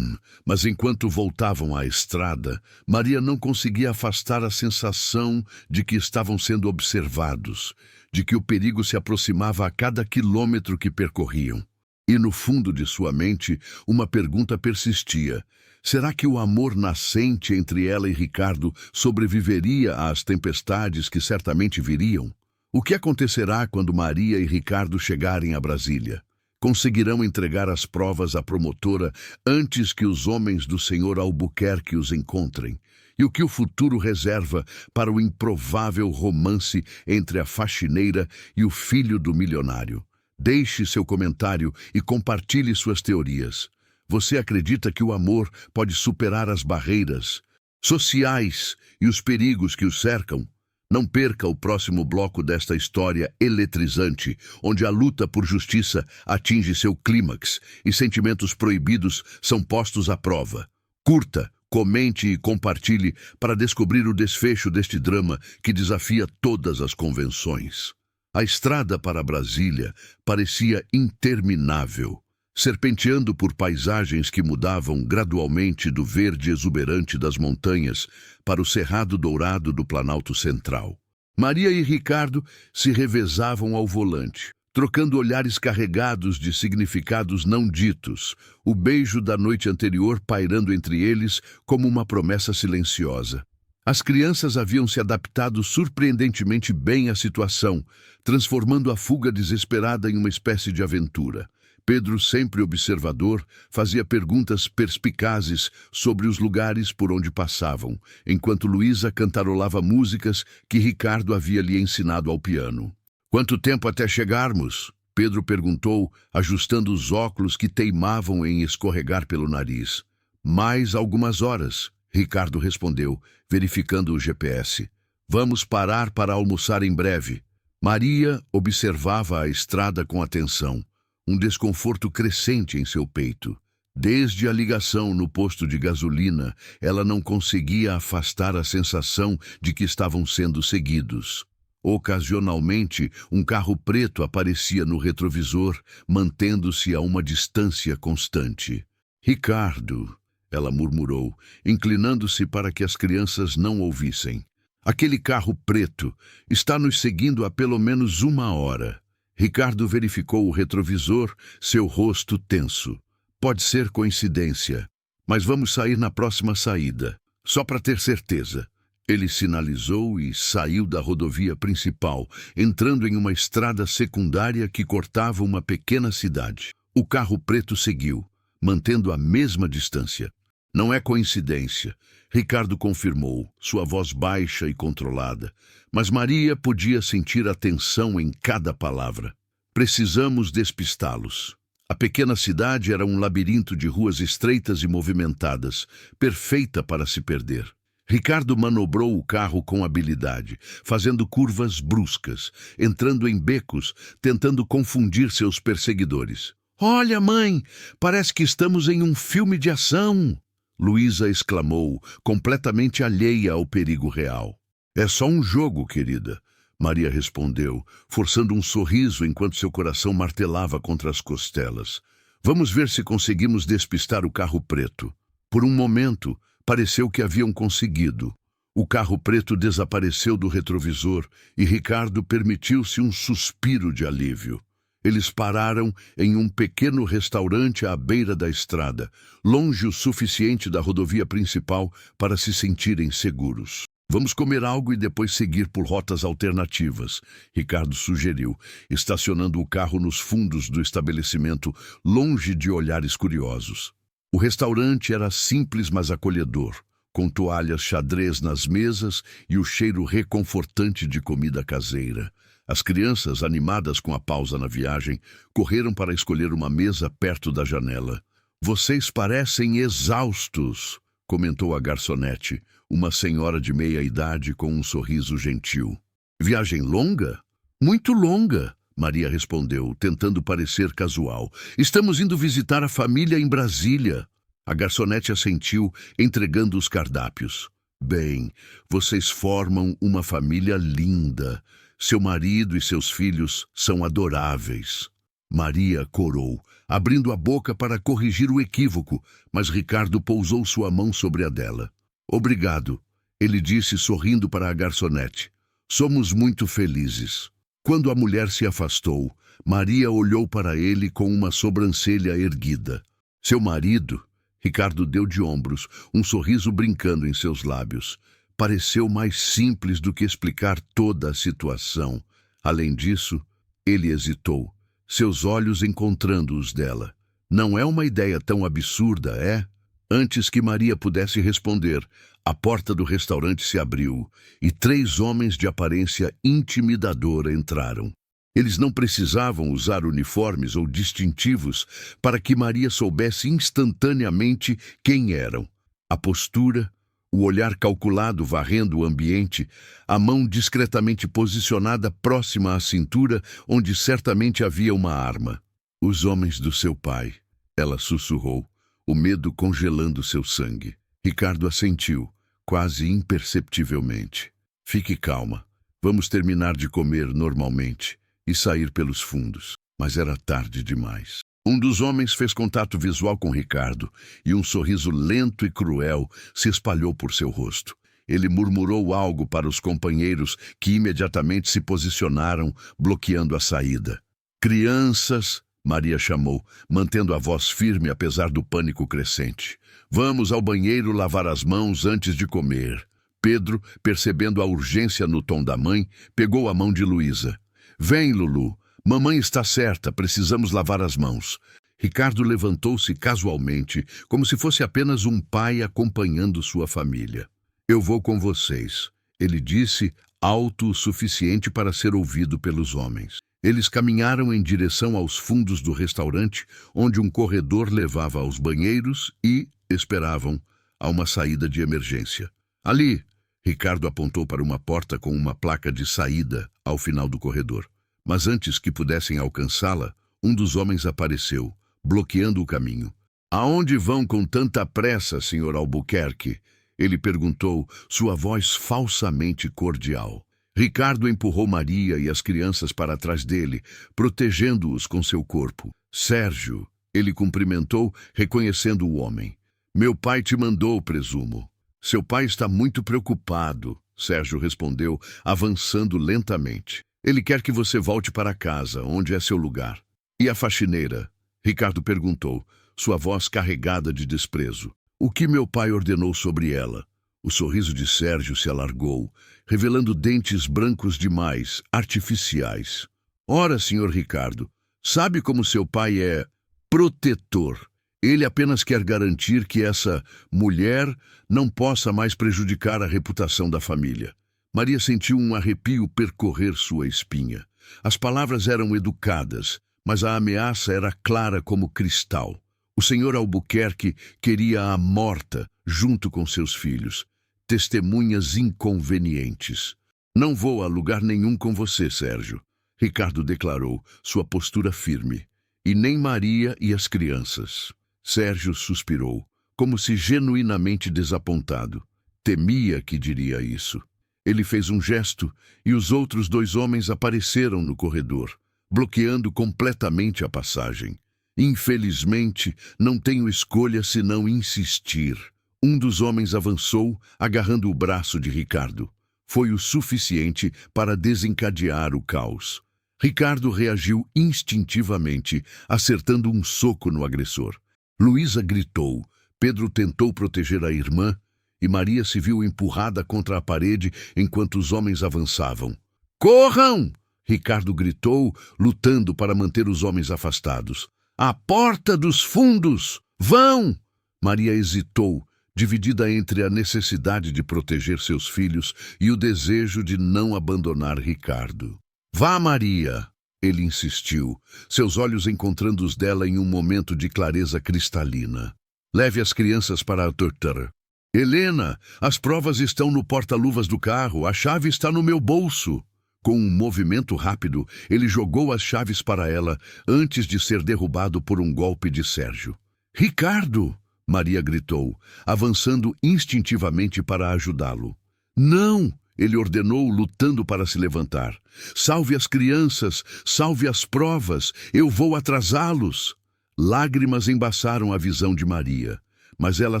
Mas enquanto voltavam à estrada, Maria não conseguia afastar a sensação de que estavam sendo observados, de que o perigo se aproximava a cada quilômetro que percorriam. E no fundo de sua mente, uma pergunta persistia. Será que o amor nascente entre ela e Ricardo sobreviveria às tempestades que certamente viriam? O que acontecerá quando Maria e Ricardo chegarem a Brasília? Conseguirão entregar as provas à promotora antes que os homens do Sr. Albuquerque os encontrem? E o que o futuro reserva para o improvável romance entre a faxineira e o filho do milionário? Deixe seu comentário e compartilhe suas teorias. Você acredita que o amor pode superar as barreiras sociais e os perigos que o cercam? Não perca o próximo bloco desta história eletrizante, onde a luta por justiça atinge seu clímax e sentimentos proibidos são postos à prova. Curta, comente e compartilhe para descobrir o desfecho deste drama que desafia todas as convenções. A estrada para Brasília parecia interminável, serpenteando por paisagens que mudavam gradualmente do verde exuberante das montanhas para o cerrado dourado do Planalto Central. Maria e Ricardo se revezavam ao volante, trocando olhares carregados de significados não ditos, o beijo da noite anterior pairando entre eles como uma promessa silenciosa. As crianças haviam se adaptado surpreendentemente bem à situação, transformando a fuga desesperada em uma espécie de aventura. Pedro, sempre observador, fazia perguntas perspicazes sobre os lugares por onde passavam, enquanto Luísa cantarolava músicas que Ricardo havia lhe ensinado ao piano. "Quanto tempo até chegarmos?" Pedro perguntou, ajustando os óculos que teimavam em escorregar pelo nariz. "Mais algumas horas", Ricardo respondeu, verificando o GPS. "Vamos parar para almoçar em breve." Maria observava a estrada com atenção, um desconforto crescente em seu peito. Desde a ligação no posto de gasolina, ela não conseguia afastar a sensação de que estavam sendo seguidos. Ocasionalmente, um carro preto aparecia no retrovisor, mantendo-se a uma distância constante. "Ricardo", ela murmurou, inclinando-se para que as crianças não ouvissem. "Aquele carro preto está nos seguindo há pelo menos 1 hora." Ricardo verificou o retrovisor, seu rosto tenso. "Pode ser coincidência, mas vamos sair na próxima saída, só para ter certeza." Ele sinalizou e saiu da rodovia principal, entrando em uma estrada secundária que cortava uma pequena cidade. O carro preto seguiu, mantendo a mesma distância. "Não é coincidência", Ricardo confirmou, sua voz baixa e controlada, mas Maria podia sentir a tensão em cada palavra. "Precisamos despistá-los." A pequena cidade era um labirinto de ruas estreitas e movimentadas, perfeita para se perder. Ricardo manobrou o carro com habilidade, fazendo curvas bruscas, entrando em becos, tentando confundir seus perseguidores. "Olha, mãe, parece que estamos em um filme de ação!" Luísa exclamou, completamente alheia ao perigo real. "É só um jogo, querida", Maria respondeu, forçando um sorriso enquanto seu coração martelava contra as costelas. "Vamos ver se conseguimos despistar o carro preto." Por um momento, pareceu que haviam conseguido. O carro preto desapareceu do retrovisor e Ricardo permitiu-se um suspiro de alívio. Eles pararam em um pequeno restaurante à beira da estrada, longe o suficiente da rodovia principal para se sentirem seguros. Vamos comer algo e depois seguir por rotas alternativas, Ricardo sugeriu, estacionando o carro nos fundos do estabelecimento, longe de olhares curiosos. O restaurante era simples, mas acolhedor, com toalhas xadrez nas mesas e o cheiro reconfortante de comida caseira. As crianças, animadas com a pausa na viagem, correram para escolher uma mesa perto da janela. "Vocês parecem exaustos", comentou a garçonete, uma senhora de meia idade com um sorriso gentil. "Viagem longa? Muito longa", Maria respondeu, tentando parecer casual. "Estamos indo visitar a família em Brasília." A garçonete assentiu, entregando os cardápios. "Bem, vocês formam uma família linda. Seu marido e seus filhos são adoráveis." Maria corou, abrindo a boca para corrigir o equívoco, mas Ricardo pousou sua mão sobre a dela. "Obrigado", ele disse sorrindo para a garçonete. "Somos muito felizes." Quando a mulher se afastou, Maria olhou para ele com uma sobrancelha erguida. "Seu marido?" Ricardo deu de ombros, um sorriso brincando em seus lábios. Pareceu mais simples do que explicar toda a situação. Além disso, ele hesitou, seus olhos encontrando os dela. "Não é uma ideia tão absurda, é?" Antes que Maria pudesse responder, a porta do restaurante se abriu e 3 homens de aparência intimidadora entraram. Eles não precisavam usar uniformes ou distintivos para que Maria soubesse instantaneamente quem eram. A postura, o olhar calculado varrendo o ambiente, a mão discretamente posicionada próxima à cintura, onde certamente havia uma arma. "Os homens do seu pai", ela sussurrou, o medo congelando seu sangue. Ricardo assentiu, quase imperceptivelmente. "Fique calma. Vamos terminar de comer normalmente e sair pelos fundos." Mas era tarde demais. Um dos homens fez contato visual com Ricardo e um sorriso lento e cruel se espalhou por seu rosto. Ele murmurou algo para os companheiros que imediatamente se posicionaram, bloqueando a saída. "Crianças", Maria chamou, mantendo a voz firme apesar do pânico crescente. "Vamos ao banheiro lavar as mãos antes de comer." Pedro, percebendo a urgência no tom da mãe, pegou a mão de Luísa. "Vem, Lulu. Mamãe está certa, precisamos lavar as mãos." Ricardo levantou-se casualmente, como se fosse apenas um pai acompanhando sua família. "Eu vou com vocês", ele disse, alto o suficiente para ser ouvido pelos homens. Eles caminharam em direção aos fundos do restaurante, onde um corredor levava aos banheiros e esperavam a uma saída de emergência. "Ali", Ricardo apontou para uma porta com uma placa de saída ao final do corredor. Mas antes que pudessem alcançá-la, um dos homens apareceu, bloqueando o caminho. "Aonde vão com tanta pressa, Sr. Albuquerque?" ele perguntou, sua voz falsamente cordial. Ricardo empurrou Maria e as crianças para trás dele, protegendo-os com seu corpo. "Sérgio", ele cumprimentou, reconhecendo o homem. "Meu pai te mandou, presumo." "Seu pai está muito preocupado", Sérgio respondeu, avançando lentamente. "Ele quer que você volte para casa, onde é seu lugar." "E a faxineira?" Ricardo perguntou, sua voz carregada de desprezo. "O que meu pai ordenou sobre ela?" O sorriso de Sérgio se alargou, revelando dentes brancos demais, artificiais. "Ora, Sr. Ricardo, sabe como seu pai é protetor. Ele apenas quer garantir que essa mulher não possa mais prejudicar a reputação da família." Maria sentiu um arrepio percorrer sua espinha. As palavras eram educadas, mas a ameaça era clara como cristal. O Sr. Albuquerque queria-a morta, junto com seus filhos. Testemunhas inconvenientes. "Não vou a lugar nenhum com você, Sérgio", Ricardo declarou, sua postura firme. "E nem Maria e as crianças." Sérgio suspirou, como se genuinamente desapontado. Temia que diria isso. Ele fez um gesto e os outros 2 homens apareceram no corredor, bloqueando completamente a passagem. "Infelizmente, não tenho escolha senão insistir", Um dos homens avançou, agarrando o braço de Ricardo. Foi o suficiente para desencadear o caos. Ricardo reagiu instintivamente, acertando um soco no agressor. Luísa gritou. Pedro tentou proteger a irmã e Maria se viu empurrada contra a parede enquanto os homens avançavam. Corram! Ricardo gritou, lutando para manter os homens afastados. A porta dos fundos! Vão! Maria hesitou, dividida entre a necessidade de proteger seus filhos e o desejo de não abandonar Ricardo. Vá, Maria! Ele insistiu, seus olhos encontrando os dela em um momento de clareza cristalina. Leve as crianças para a doutora. Helena, as provas estão no porta-luvas do carro, a chave está no meu bolso. Com um movimento rápido, ele jogou as chaves para ela antes de ser derrubado por um golpe de Sérgio. Ricardo! Maria gritou, avançando instintivamente para ajudá-lo. Não! Ele ordenou, lutando para se levantar. Salve as crianças, salve as provas, eu vou atrasá-los. Lágrimas embaçaram a visão de Maria, mas ela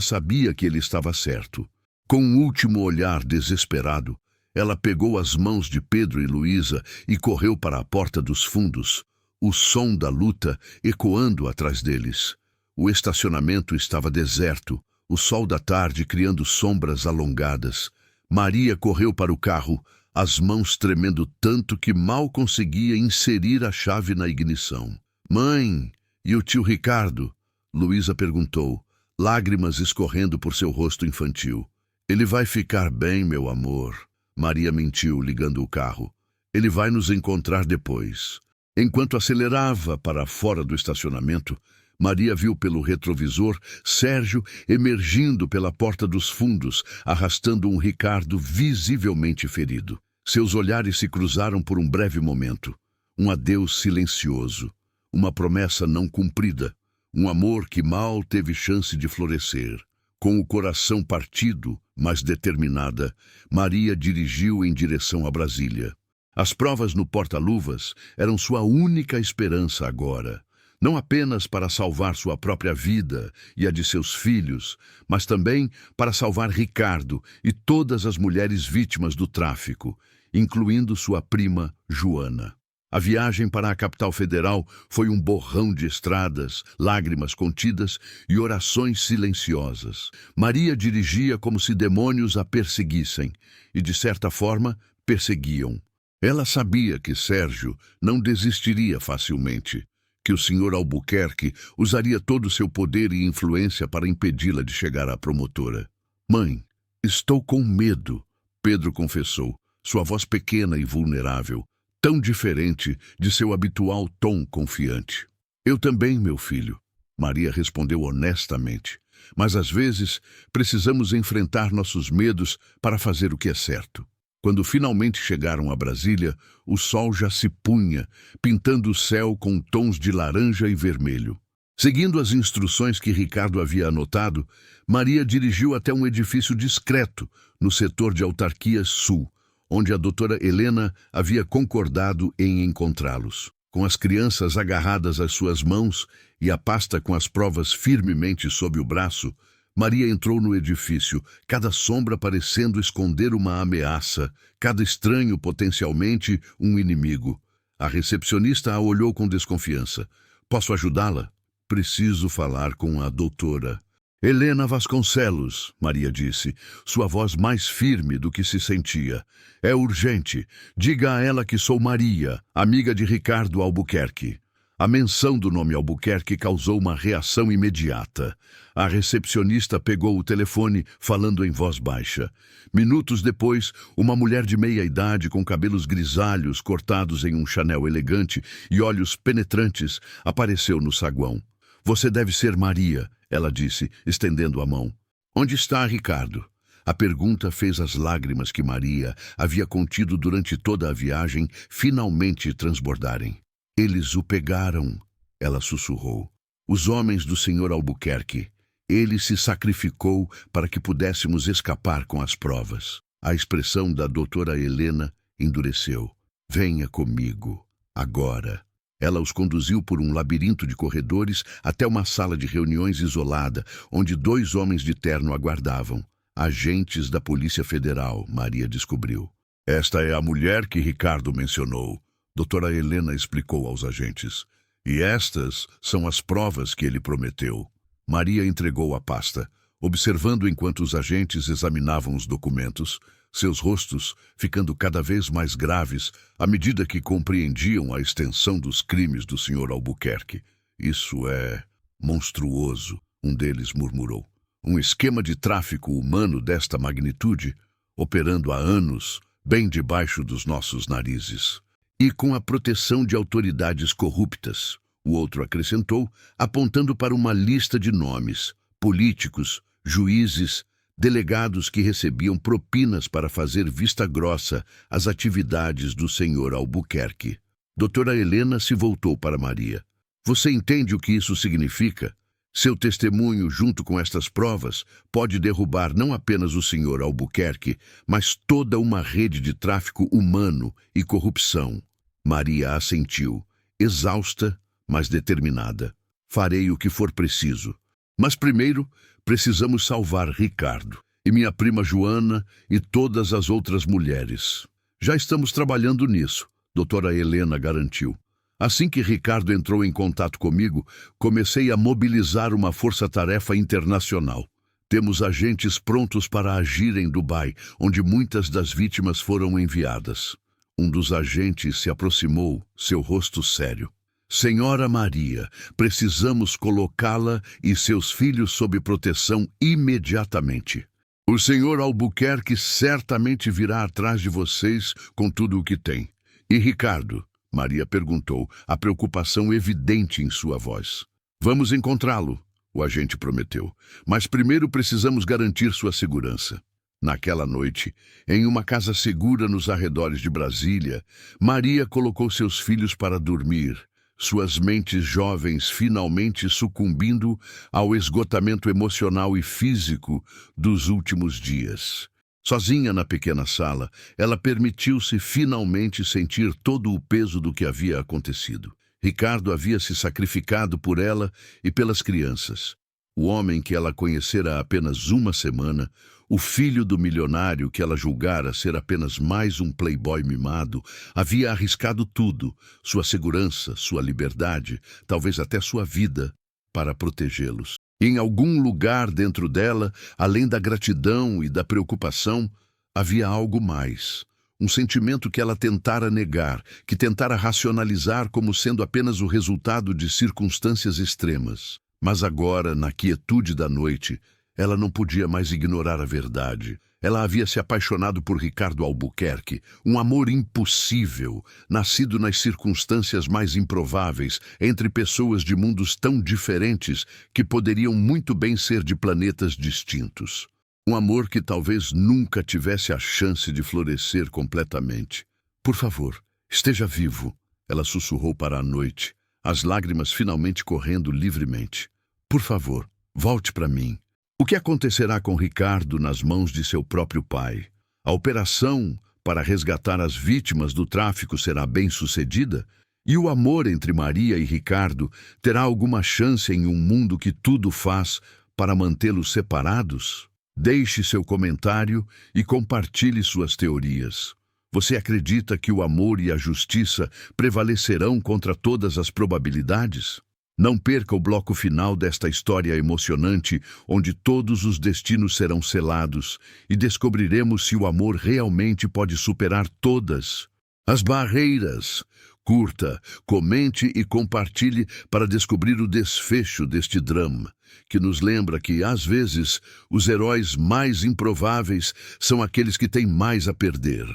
sabia que ele estava certo. Com um último olhar desesperado, ela pegou as mãos de Pedro e Luísa e correu para a porta dos fundos, o som da luta ecoando atrás deles. O estacionamento estava deserto, o sol da tarde criando sombras alongadas. Maria correu para o carro, as mãos tremendo tanto que mal conseguia inserir a chave na ignição. Mãe, e o tio Ricardo? Luísa perguntou, lágrimas escorrendo por seu rosto infantil. Ele vai ficar bem, meu amor. Maria mentiu, ligando o carro. Ele vai nos encontrar depois. Enquanto acelerava para fora do estacionamento, Maria viu pelo retrovisor Sérgio emergindo pela porta dos fundos, arrastando um Ricardo visivelmente ferido. Seus olhares se cruzaram por um breve momento. Um adeus silencioso. Uma promessa não cumprida. Um amor que mal teve chance de florescer. Com o coração partido, mas determinada, Maria dirigiu em direção a Brasília. As provas no porta-luvas eram sua única esperança agora. Não apenas para salvar sua própria vida e a de seus filhos, mas também para salvar Ricardo e todas as mulheres vítimas do tráfico, incluindo sua prima Joana. A viagem para a capital federal foi um borrão de estradas, lágrimas contidas e orações silenciosas. Maria dirigia como se demônios a perseguissem, e de certa forma perseguiam. Ela sabia que Sérgio não desistiria facilmente, que o Sr. Albuquerque usaria todo o seu poder e influência para impedi-la de chegar à promotora. Mãe, estou com medo, Pedro confessou, sua voz pequena e vulnerável, tão diferente de seu habitual tom confiante. Eu também, meu filho, Maria respondeu honestamente, mas às vezes precisamos enfrentar nossos medos para fazer o que é certo. Quando finalmente chegaram a Brasília, o sol já se punha, pintando o céu com tons de laranja e vermelho. Seguindo as instruções que Ricardo havia anotado, Maria dirigiu até um edifício discreto no setor de autarquia sul, onde a doutora Helena havia concordado em encontrá-los. Com as crianças agarradas às suas mãos e a pasta com as provas firmemente sob o braço, Maria entrou no edifício, cada sombra parecendo esconder uma ameaça, cada estranho potencialmente um inimigo. A recepcionista a olhou com desconfiança. Posso ajudá-la? Preciso falar com a doutora. Helena Vasconcelos, Maria disse, sua voz mais firme do que se sentia. É urgente. Diga a ela que sou Maria, amiga de Ricardo Albuquerque. A menção do nome Albuquerque causou uma reação imediata. A recepcionista pegou o telefone, falando em voz baixa. Minutos depois, uma mulher de meia-idade com cabelos grisalhos cortados em um chanel elegante e olhos penetrantes apareceu no saguão. Você deve ser Maria, ela disse, estendendo a mão. Onde está Ricardo? A pergunta fez as lágrimas que Maria havia contido durante toda a viagem finalmente transbordarem. Eles o pegaram, ela sussurrou. Os homens do Sr. Albuquerque. Ele se sacrificou para que pudéssemos escapar com as provas. A expressão da doutora Helena endureceu. Venha comigo, agora. Ela os conduziu por um labirinto de corredores até uma sala de reuniões isolada, onde 2 homens de terno aguardavam. Agentes da Polícia Federal, Maria descobriu. Esta é a mulher que Ricardo mencionou, doutora Helena explicou aos agentes. E estas são as provas que ele prometeu. Maria entregou a pasta, observando enquanto os agentes examinavam os documentos, seus rostos ficando cada vez mais graves à medida que compreendiam a extensão dos crimes do Sr. Albuquerque. Isso é monstruoso, um deles murmurou. Um esquema de tráfico humano desta magnitude, operando há anos, bem debaixo dos nossos narizes. E com a proteção de autoridades corruptas, o outro acrescentou, apontando para uma lista de nomes, políticos, juízes, delegados que recebiam propinas para fazer vista grossa às atividades do Sr. Albuquerque. Doutora Helena se voltou para Maria. Você entende o que isso significa? Seu testemunho, junto com estas provas, pode derrubar não apenas o Sr. Albuquerque, mas toda uma rede de tráfico humano e corrupção. Maria assentiu, exausta, mas determinada. Farei o que for preciso. Mas primeiro, precisamos salvar Ricardo, e minha prima Joana e todas as outras mulheres. Já estamos trabalhando nisso, doutora Helena garantiu. Assim que Ricardo entrou em contato comigo, comecei a mobilizar uma força-tarefa internacional. Temos agentes prontos para agir em Dubai, onde muitas das vítimas foram enviadas. Um dos agentes se aproximou, seu rosto sério. Senhora Maria, precisamos colocá-la e seus filhos sob proteção imediatamente. O Sr. Albuquerque certamente virá atrás de vocês com tudo o que tem. E Ricardo? Maria perguntou, a preocupação evidente em sua voz. Vamos encontrá-lo, o agente prometeu. Mas primeiro precisamos garantir sua segurança. Naquela noite, em uma casa segura nos arredores de Brasília, Maria colocou seus filhos para dormir, suas mentes jovens finalmente sucumbindo ao esgotamento emocional e físico dos últimos dias. Sozinha na pequena sala, ela permitiu-se finalmente sentir todo o peso do que havia acontecido. Ricardo havia se sacrificado por ela e pelas crianças. O homem que ela conhecera há apenas uma semana, o filho do milionário que ela julgara ser apenas mais um playboy mimado, havia arriscado tudo, sua segurança, sua liberdade, talvez até sua vida, para protegê-los. Em algum lugar dentro dela, além da gratidão e da preocupação, havia algo mais. Um sentimento que ela tentara negar, que tentara racionalizar como sendo apenas o resultado de circunstâncias extremas. Mas agora, na quietude da noite, ela não podia mais ignorar a verdade. Ela havia se apaixonado por Ricardo Albuquerque, um amor impossível, nascido nas circunstâncias mais improváveis, entre pessoas de mundos tão diferentes que poderiam muito bem ser de planetas distintos. Um amor que talvez nunca tivesse a chance de florescer completamente. Por favor, esteja vivo, ela sussurrou para a noite, as lágrimas finalmente correndo livremente. Por favor, volte para mim. O que acontecerá com Ricardo nas mãos de seu próprio pai? A operação para resgatar as vítimas do tráfico será bem-sucedida? E o amor entre Maria e Ricardo terá alguma chance em um mundo que tudo faz para mantê-los separados? Deixe seu comentário e compartilhe suas teorias. Você acredita que o amor e a justiça prevalecerão contra todas as probabilidades? Não perca o bloco final desta história emocionante, onde todos os destinos serão selados e descobriremos se o amor realmente pode superar todas as barreiras. Curta, comente e compartilhe para descobrir o desfecho deste drama, que nos lembra que, às vezes, os heróis mais improváveis são aqueles que têm mais a perder.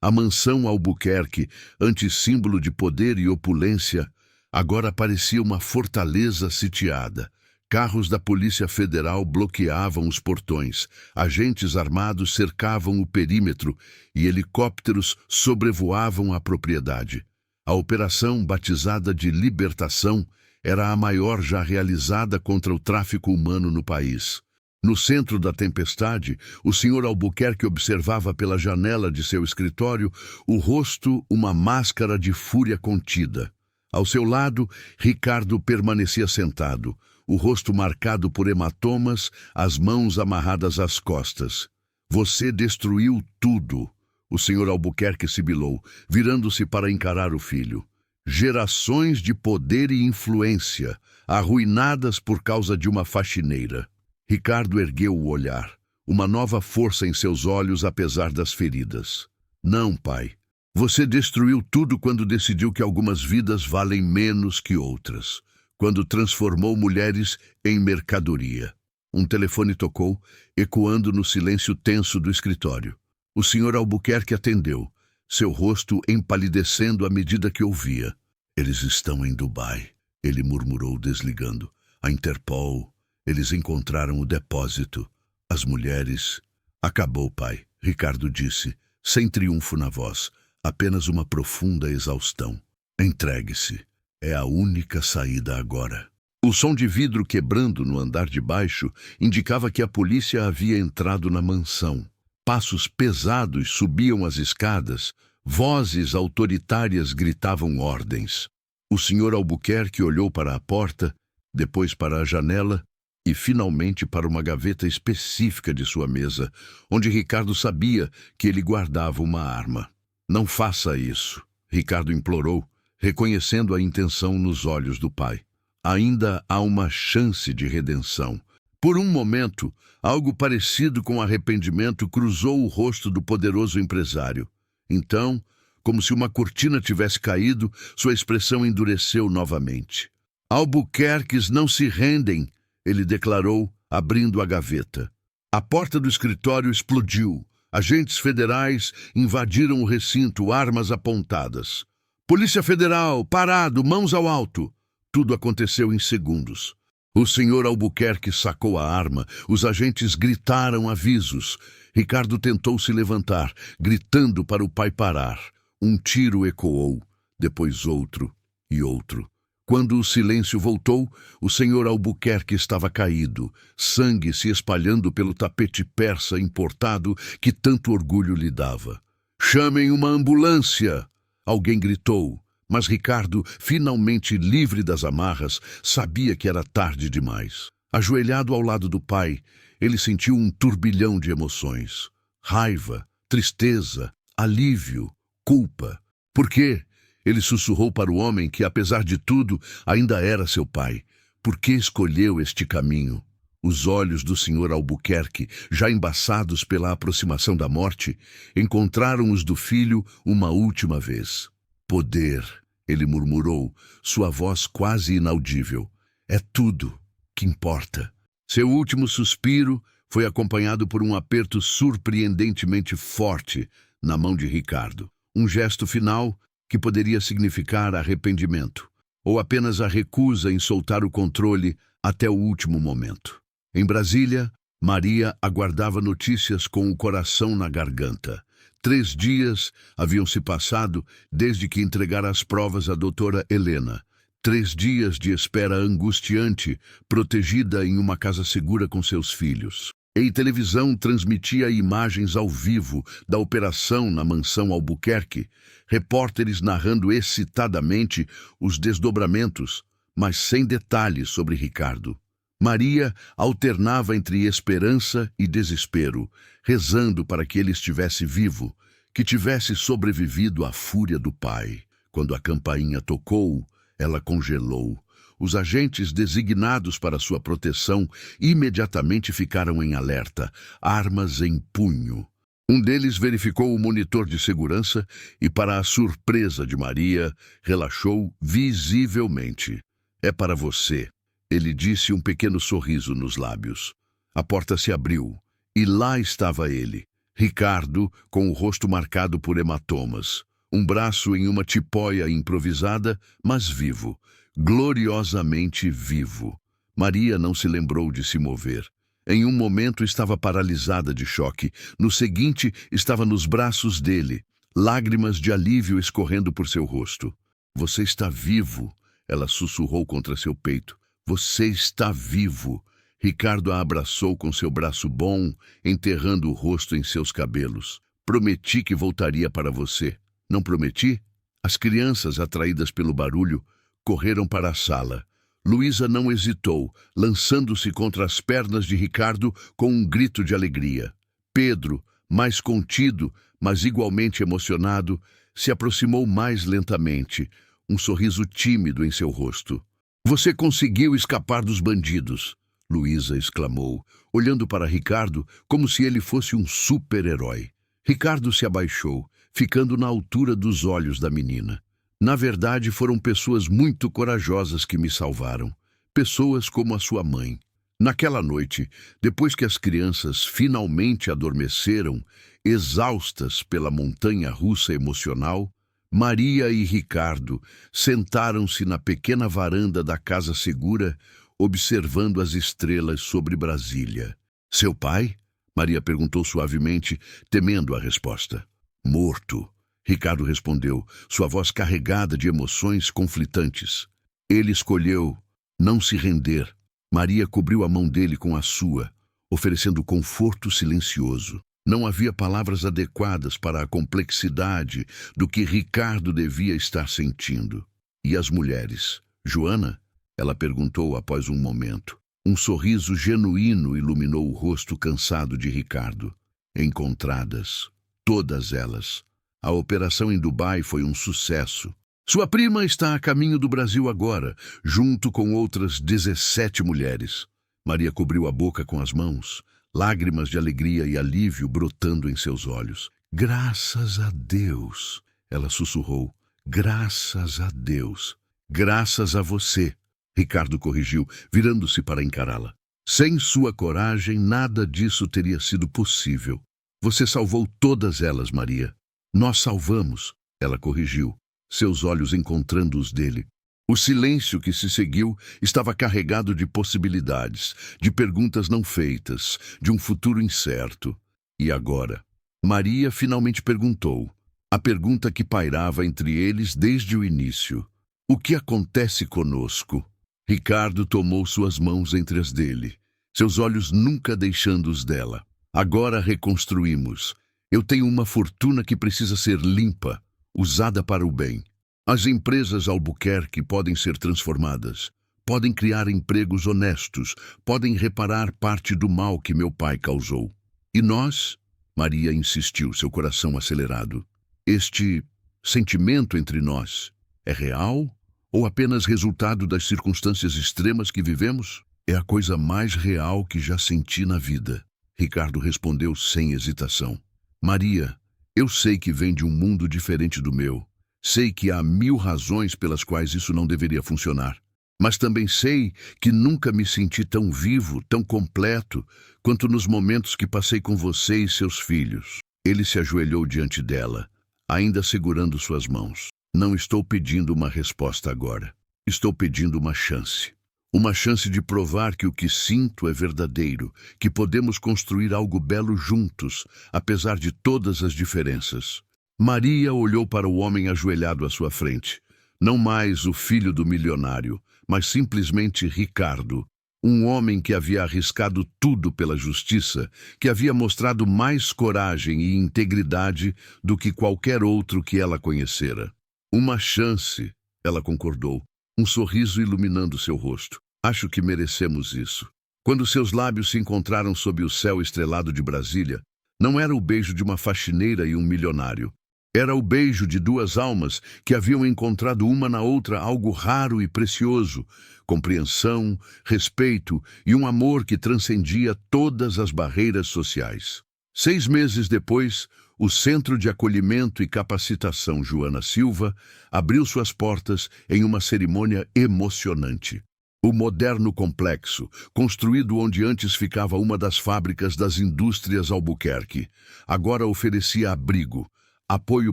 A mansão Albuquerque, antissímbolo de poder e opulência, agora parecia uma fortaleza sitiada. Carros da Polícia Federal bloqueavam os portões, agentes armados cercavam o perímetro e helicópteros sobrevoavam a propriedade. A operação, batizada de Libertação, era a maior já realizada contra o tráfico humano no país. No centro da tempestade, o Sr. Albuquerque observava pela janela de seu escritório, o rosto uma máscara de fúria contida. Ao seu lado, Ricardo permanecia sentado, o rosto marcado por hematomas, as mãos amarradas às costas. Você destruiu tudo, o Sr. Albuquerque sibilou, virando-se para encarar o filho. Gerações de poder e influência, arruinadas por causa de uma faxineira. Ricardo ergueu o olhar, uma nova força em seus olhos apesar das feridas. Não, pai. Você destruiu tudo quando decidiu que algumas vidas valem menos que outras. Quando transformou mulheres em mercadoria. Um telefone tocou, ecoando no silêncio tenso do escritório. O Sr. Albuquerque atendeu, seu rosto empalidecendo à medida que ouvia. Eles estão em Dubai, ele murmurou desligando. A Interpol, eles encontraram o depósito. As mulheres... Acabou, pai, Ricardo disse, sem triunfo na voz, apenas uma profunda exaustão. Entregue-se. É a única saída agora. O som de vidro quebrando no andar de baixo indicava que a polícia havia entrado na mansão. Passos pesados subiam as escadas, vozes autoritárias gritavam ordens. O Sr. Albuquerque olhou para a porta, depois para a janela e finalmente para uma gaveta específica de sua mesa, onde Ricardo sabia que ele guardava uma arma. Não faça isso, Ricardo implorou, reconhecendo a intenção nos olhos do pai. Ainda há uma chance de redenção. Por um momento, algo parecido com arrependimento cruzou o rosto do poderoso empresário. Então, como se uma cortina tivesse caído, sua expressão endureceu novamente. Albuquerques não se rendem, ele declarou, abrindo a gaveta. A porta do escritório explodiu. Agentes federais invadiram o recinto, armas apontadas. Polícia Federal, parado, mãos ao alto. Tudo aconteceu em segundos. O Sr. Albuquerque sacou a arma, os agentes gritaram avisos. Ricardo tentou se levantar, gritando para o pai parar. Um tiro ecoou, depois outro e outro. Quando o silêncio voltou, o Sr. Albuquerque estava caído, sangue se espalhando pelo tapete persa importado que tanto orgulho lhe dava. Chamem uma ambulância! Alguém gritou, mas Ricardo, finalmente livre das amarras, sabia que era tarde demais. Ajoelhado ao lado do pai, ele sentiu um turbilhão de emoções. Raiva, tristeza, alívio, culpa. Por quê? Ele sussurrou para o homem que, apesar de tudo, ainda era seu pai. Por que escolheu este caminho? Os olhos do Sr. Albuquerque, já embaçados pela aproximação da morte, encontraram os do filho uma última vez. Poder, ele murmurou, sua voz quase inaudível. É tudo que importa. Seu último suspiro foi acompanhado por um aperto surpreendentemente forte na mão de Ricardo. Um gesto final que poderia significar arrependimento, ou apenas a recusa em soltar o controle até o último momento. Em Brasília, Maria aguardava notícias com o coração na garganta. 3 dias haviam se passado desde que entregara as provas à doutora Helena. 3 dias de espera angustiante, protegida em uma casa segura com seus filhos. Em televisão transmitia imagens ao vivo da operação na mansão Albuquerque, repórteres narrando excitadamente os desdobramentos, mas sem detalhes sobre Ricardo. Maria alternava entre esperança e desespero, rezando para que ele estivesse vivo, que tivesse sobrevivido à fúria do pai. Quando a campainha tocou, ela congelou. Os agentes designados para sua proteção imediatamente ficaram em alerta, armas em punho. Um deles verificou o monitor de segurança e, para a surpresa de Maria, relaxou visivelmente. É para você, ele disse, um pequeno sorriso nos lábios. A porta se abriu e lá estava ele, Ricardo, com o rosto marcado por hematomas, um braço em uma tipóia improvisada, mas vivo. Gloriosamente vivo. Maria não se lembrou de se mover. Em um momento estava paralisada de choque, no seguinte estava nos braços dele, lágrimas de alívio escorrendo por seu rosto. Você está vivo, ela sussurrou contra seu peito. Você está vivo. Ricardo a abraçou com seu braço bom, enterrando o rosto em seus cabelos. Prometi que voltaria para você. Não prometi? As crianças, atraídas pelo barulho, correram para a sala. Luísa não hesitou, lançando-se contra as pernas de Ricardo com um grito de alegria. Pedro, mais contido, mas igualmente emocionado, se aproximou mais lentamente, um sorriso tímido em seu rosto. "Você conseguiu escapar dos bandidos", Luísa exclamou, olhando para Ricardo como se ele fosse um super-herói. Ricardo se abaixou, ficando na altura dos olhos da menina. "Na verdade, foram pessoas muito corajosas que me salvaram. Pessoas como a sua mãe." Naquela noite, depois que as crianças finalmente adormeceram, exaustas pela montanha-russa emocional, Maria e Ricardo sentaram-se na pequena varanda da casa segura, observando as estrelas sobre Brasília. "Seu pai?" Maria perguntou suavemente, temendo a resposta. "Morto", Ricardo respondeu, sua voz carregada de emoções conflitantes. "Ele escolheu não se render." Maria cobriu a mão dele com a sua, oferecendo conforto silencioso. Não havia palavras adequadas para a complexidade do que Ricardo devia estar sentindo. "E as mulheres? Joana?" ela perguntou após um momento. Um sorriso genuíno iluminou o rosto cansado de Ricardo. "Encontradas. Todas elas. A operação em Dubai foi um sucesso. Sua prima está a caminho do Brasil agora, junto com outras 17 mulheres." Maria cobriu a boca com as mãos, lágrimas de alegria e alívio brotando em seus olhos. "Graças a Deus", ela sussurrou. "Graças a Deus." "Graças a você", Ricardo corrigiu, virando-se para encará-la. "Sem sua coragem, nada disso teria sido possível. Você salvou todas elas, Maria." "Nós salvamos", ela corrigiu, seus olhos encontrando os dele. O silêncio que se seguiu estava carregado de possibilidades, de perguntas não feitas, de um futuro incerto. E agora? Maria finalmente perguntou, a pergunta que pairava entre eles desde o início. "O que acontece conosco?" Ricardo tomou suas mãos entre as dele, seus olhos nunca deixando os dela. "Agora reconstruímos. Eu tenho uma fortuna que precisa ser limpa, usada para o bem. As empresas Albuquerque podem ser transformadas, podem criar empregos honestos, podem reparar parte do mal que meu pai causou. E nós?" Maria insistiu, seu coração acelerado. "Este sentimento entre nós é real ou apenas resultado das circunstâncias extremas que vivemos?" "É a coisa mais real que já senti na vida", Ricardo respondeu sem hesitação. "Maria, eu sei que vem de um mundo diferente do meu. Sei que há 1000 razões pelas quais isso não deveria funcionar. Mas também sei que nunca me senti tão vivo, tão completo, quanto nos momentos que passei com você e seus filhos." Ele se ajoelhou diante dela, ainda segurando suas mãos. "Não estou pedindo uma resposta agora. Estou pedindo uma chance. Uma chance de provar que o que sinto é verdadeiro, que podemos construir algo belo juntos, apesar de todas as diferenças." Maria olhou para o homem ajoelhado à sua frente. Não mais o filho do milionário, mas simplesmente Ricardo. Um homem que havia arriscado tudo pela justiça, que havia mostrado mais coragem e integridade do que qualquer outro que ela conhecera. "Uma chance", ela concordou, um sorriso iluminando seu rosto. "Acho que merecemos isso." Quando seus lábios se encontraram sob o céu estrelado de Brasília, não era o beijo de uma faxineira e um milionário. Era o beijo de duas almas que haviam encontrado uma na outra algo raro e precioso, compreensão, respeito e um amor que transcendia todas as barreiras sociais. 6 meses depois, o Centro de Acolhimento e Capacitação Joana Silva abriu suas portas em uma cerimônia emocionante. O moderno complexo, construído onde antes ficava uma das fábricas das indústrias Albuquerque, agora oferecia abrigo, apoio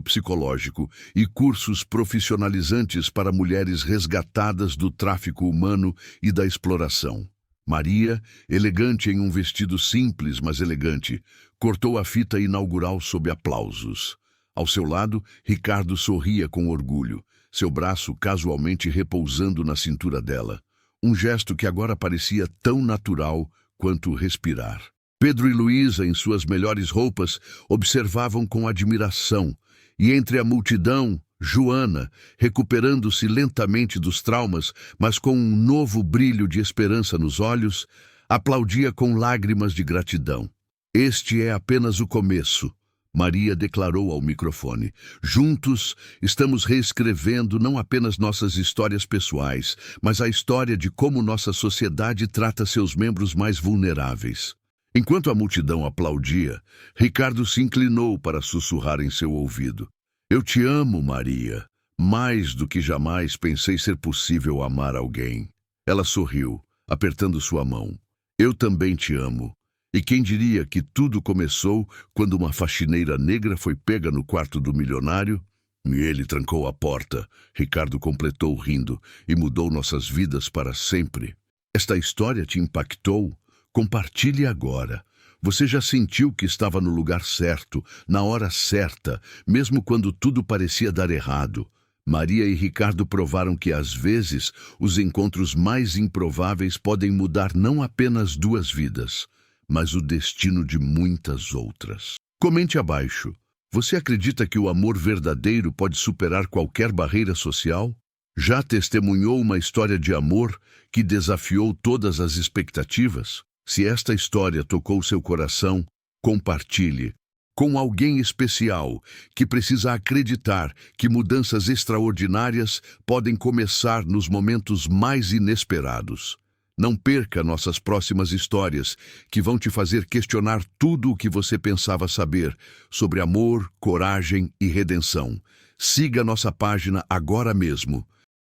psicológico e cursos profissionalizantes para mulheres resgatadas do tráfico humano e da exploração. Maria, elegante em um vestido simples, mas elegante, cortou a fita inaugural sob aplausos. Ao seu lado, Ricardo sorria com orgulho, seu braço casualmente repousando na cintura dela. Um gesto que agora parecia tão natural quanto respirar. Pedro e Luísa, em suas melhores roupas, observavam com admiração, e entre a multidão, Joana, recuperando-se lentamente dos traumas, mas com um novo brilho de esperança nos olhos, aplaudia com lágrimas de gratidão. Este é apenas o começo, Maria declarou ao microfone. Juntos, estamos reescrevendo não apenas nossas histórias pessoais, mas a história de como nossa sociedade trata seus membros mais vulneráveis. Enquanto a multidão aplaudia, Ricardo se inclinou para sussurrar em seu ouvido. Eu te amo, Maria. Mais do que jamais pensei ser possível amar alguém. Ela sorriu, apertando sua mão. Eu também te amo. E quem diria que tudo começou quando uma faxineira negra foi pega no quarto do milionário? E ele trancou a porta, Ricardo completou rindo, e mudou nossas vidas para sempre. Esta história te impactou? Compartilhe agora. Você já sentiu que estava no lugar certo, na hora certa, mesmo quando tudo parecia dar errado? Maria e Ricardo provaram que, às vezes, os encontros mais improváveis podem mudar não apenas duas vidas, mas o destino de muitas outras. Comente abaixo. Você acredita que o amor verdadeiro pode superar qualquer barreira social? Já testemunhou uma história de amor que desafiou todas as expectativas? Se esta história tocou seu coração, compartilhe com alguém especial que precisa acreditar que mudanças extraordinárias podem começar nos momentos mais inesperados. Não perca nossas próximas histórias, que vão te fazer questionar tudo o que você pensava saber sobre amor, coragem e redenção. Siga nossa página agora mesmo.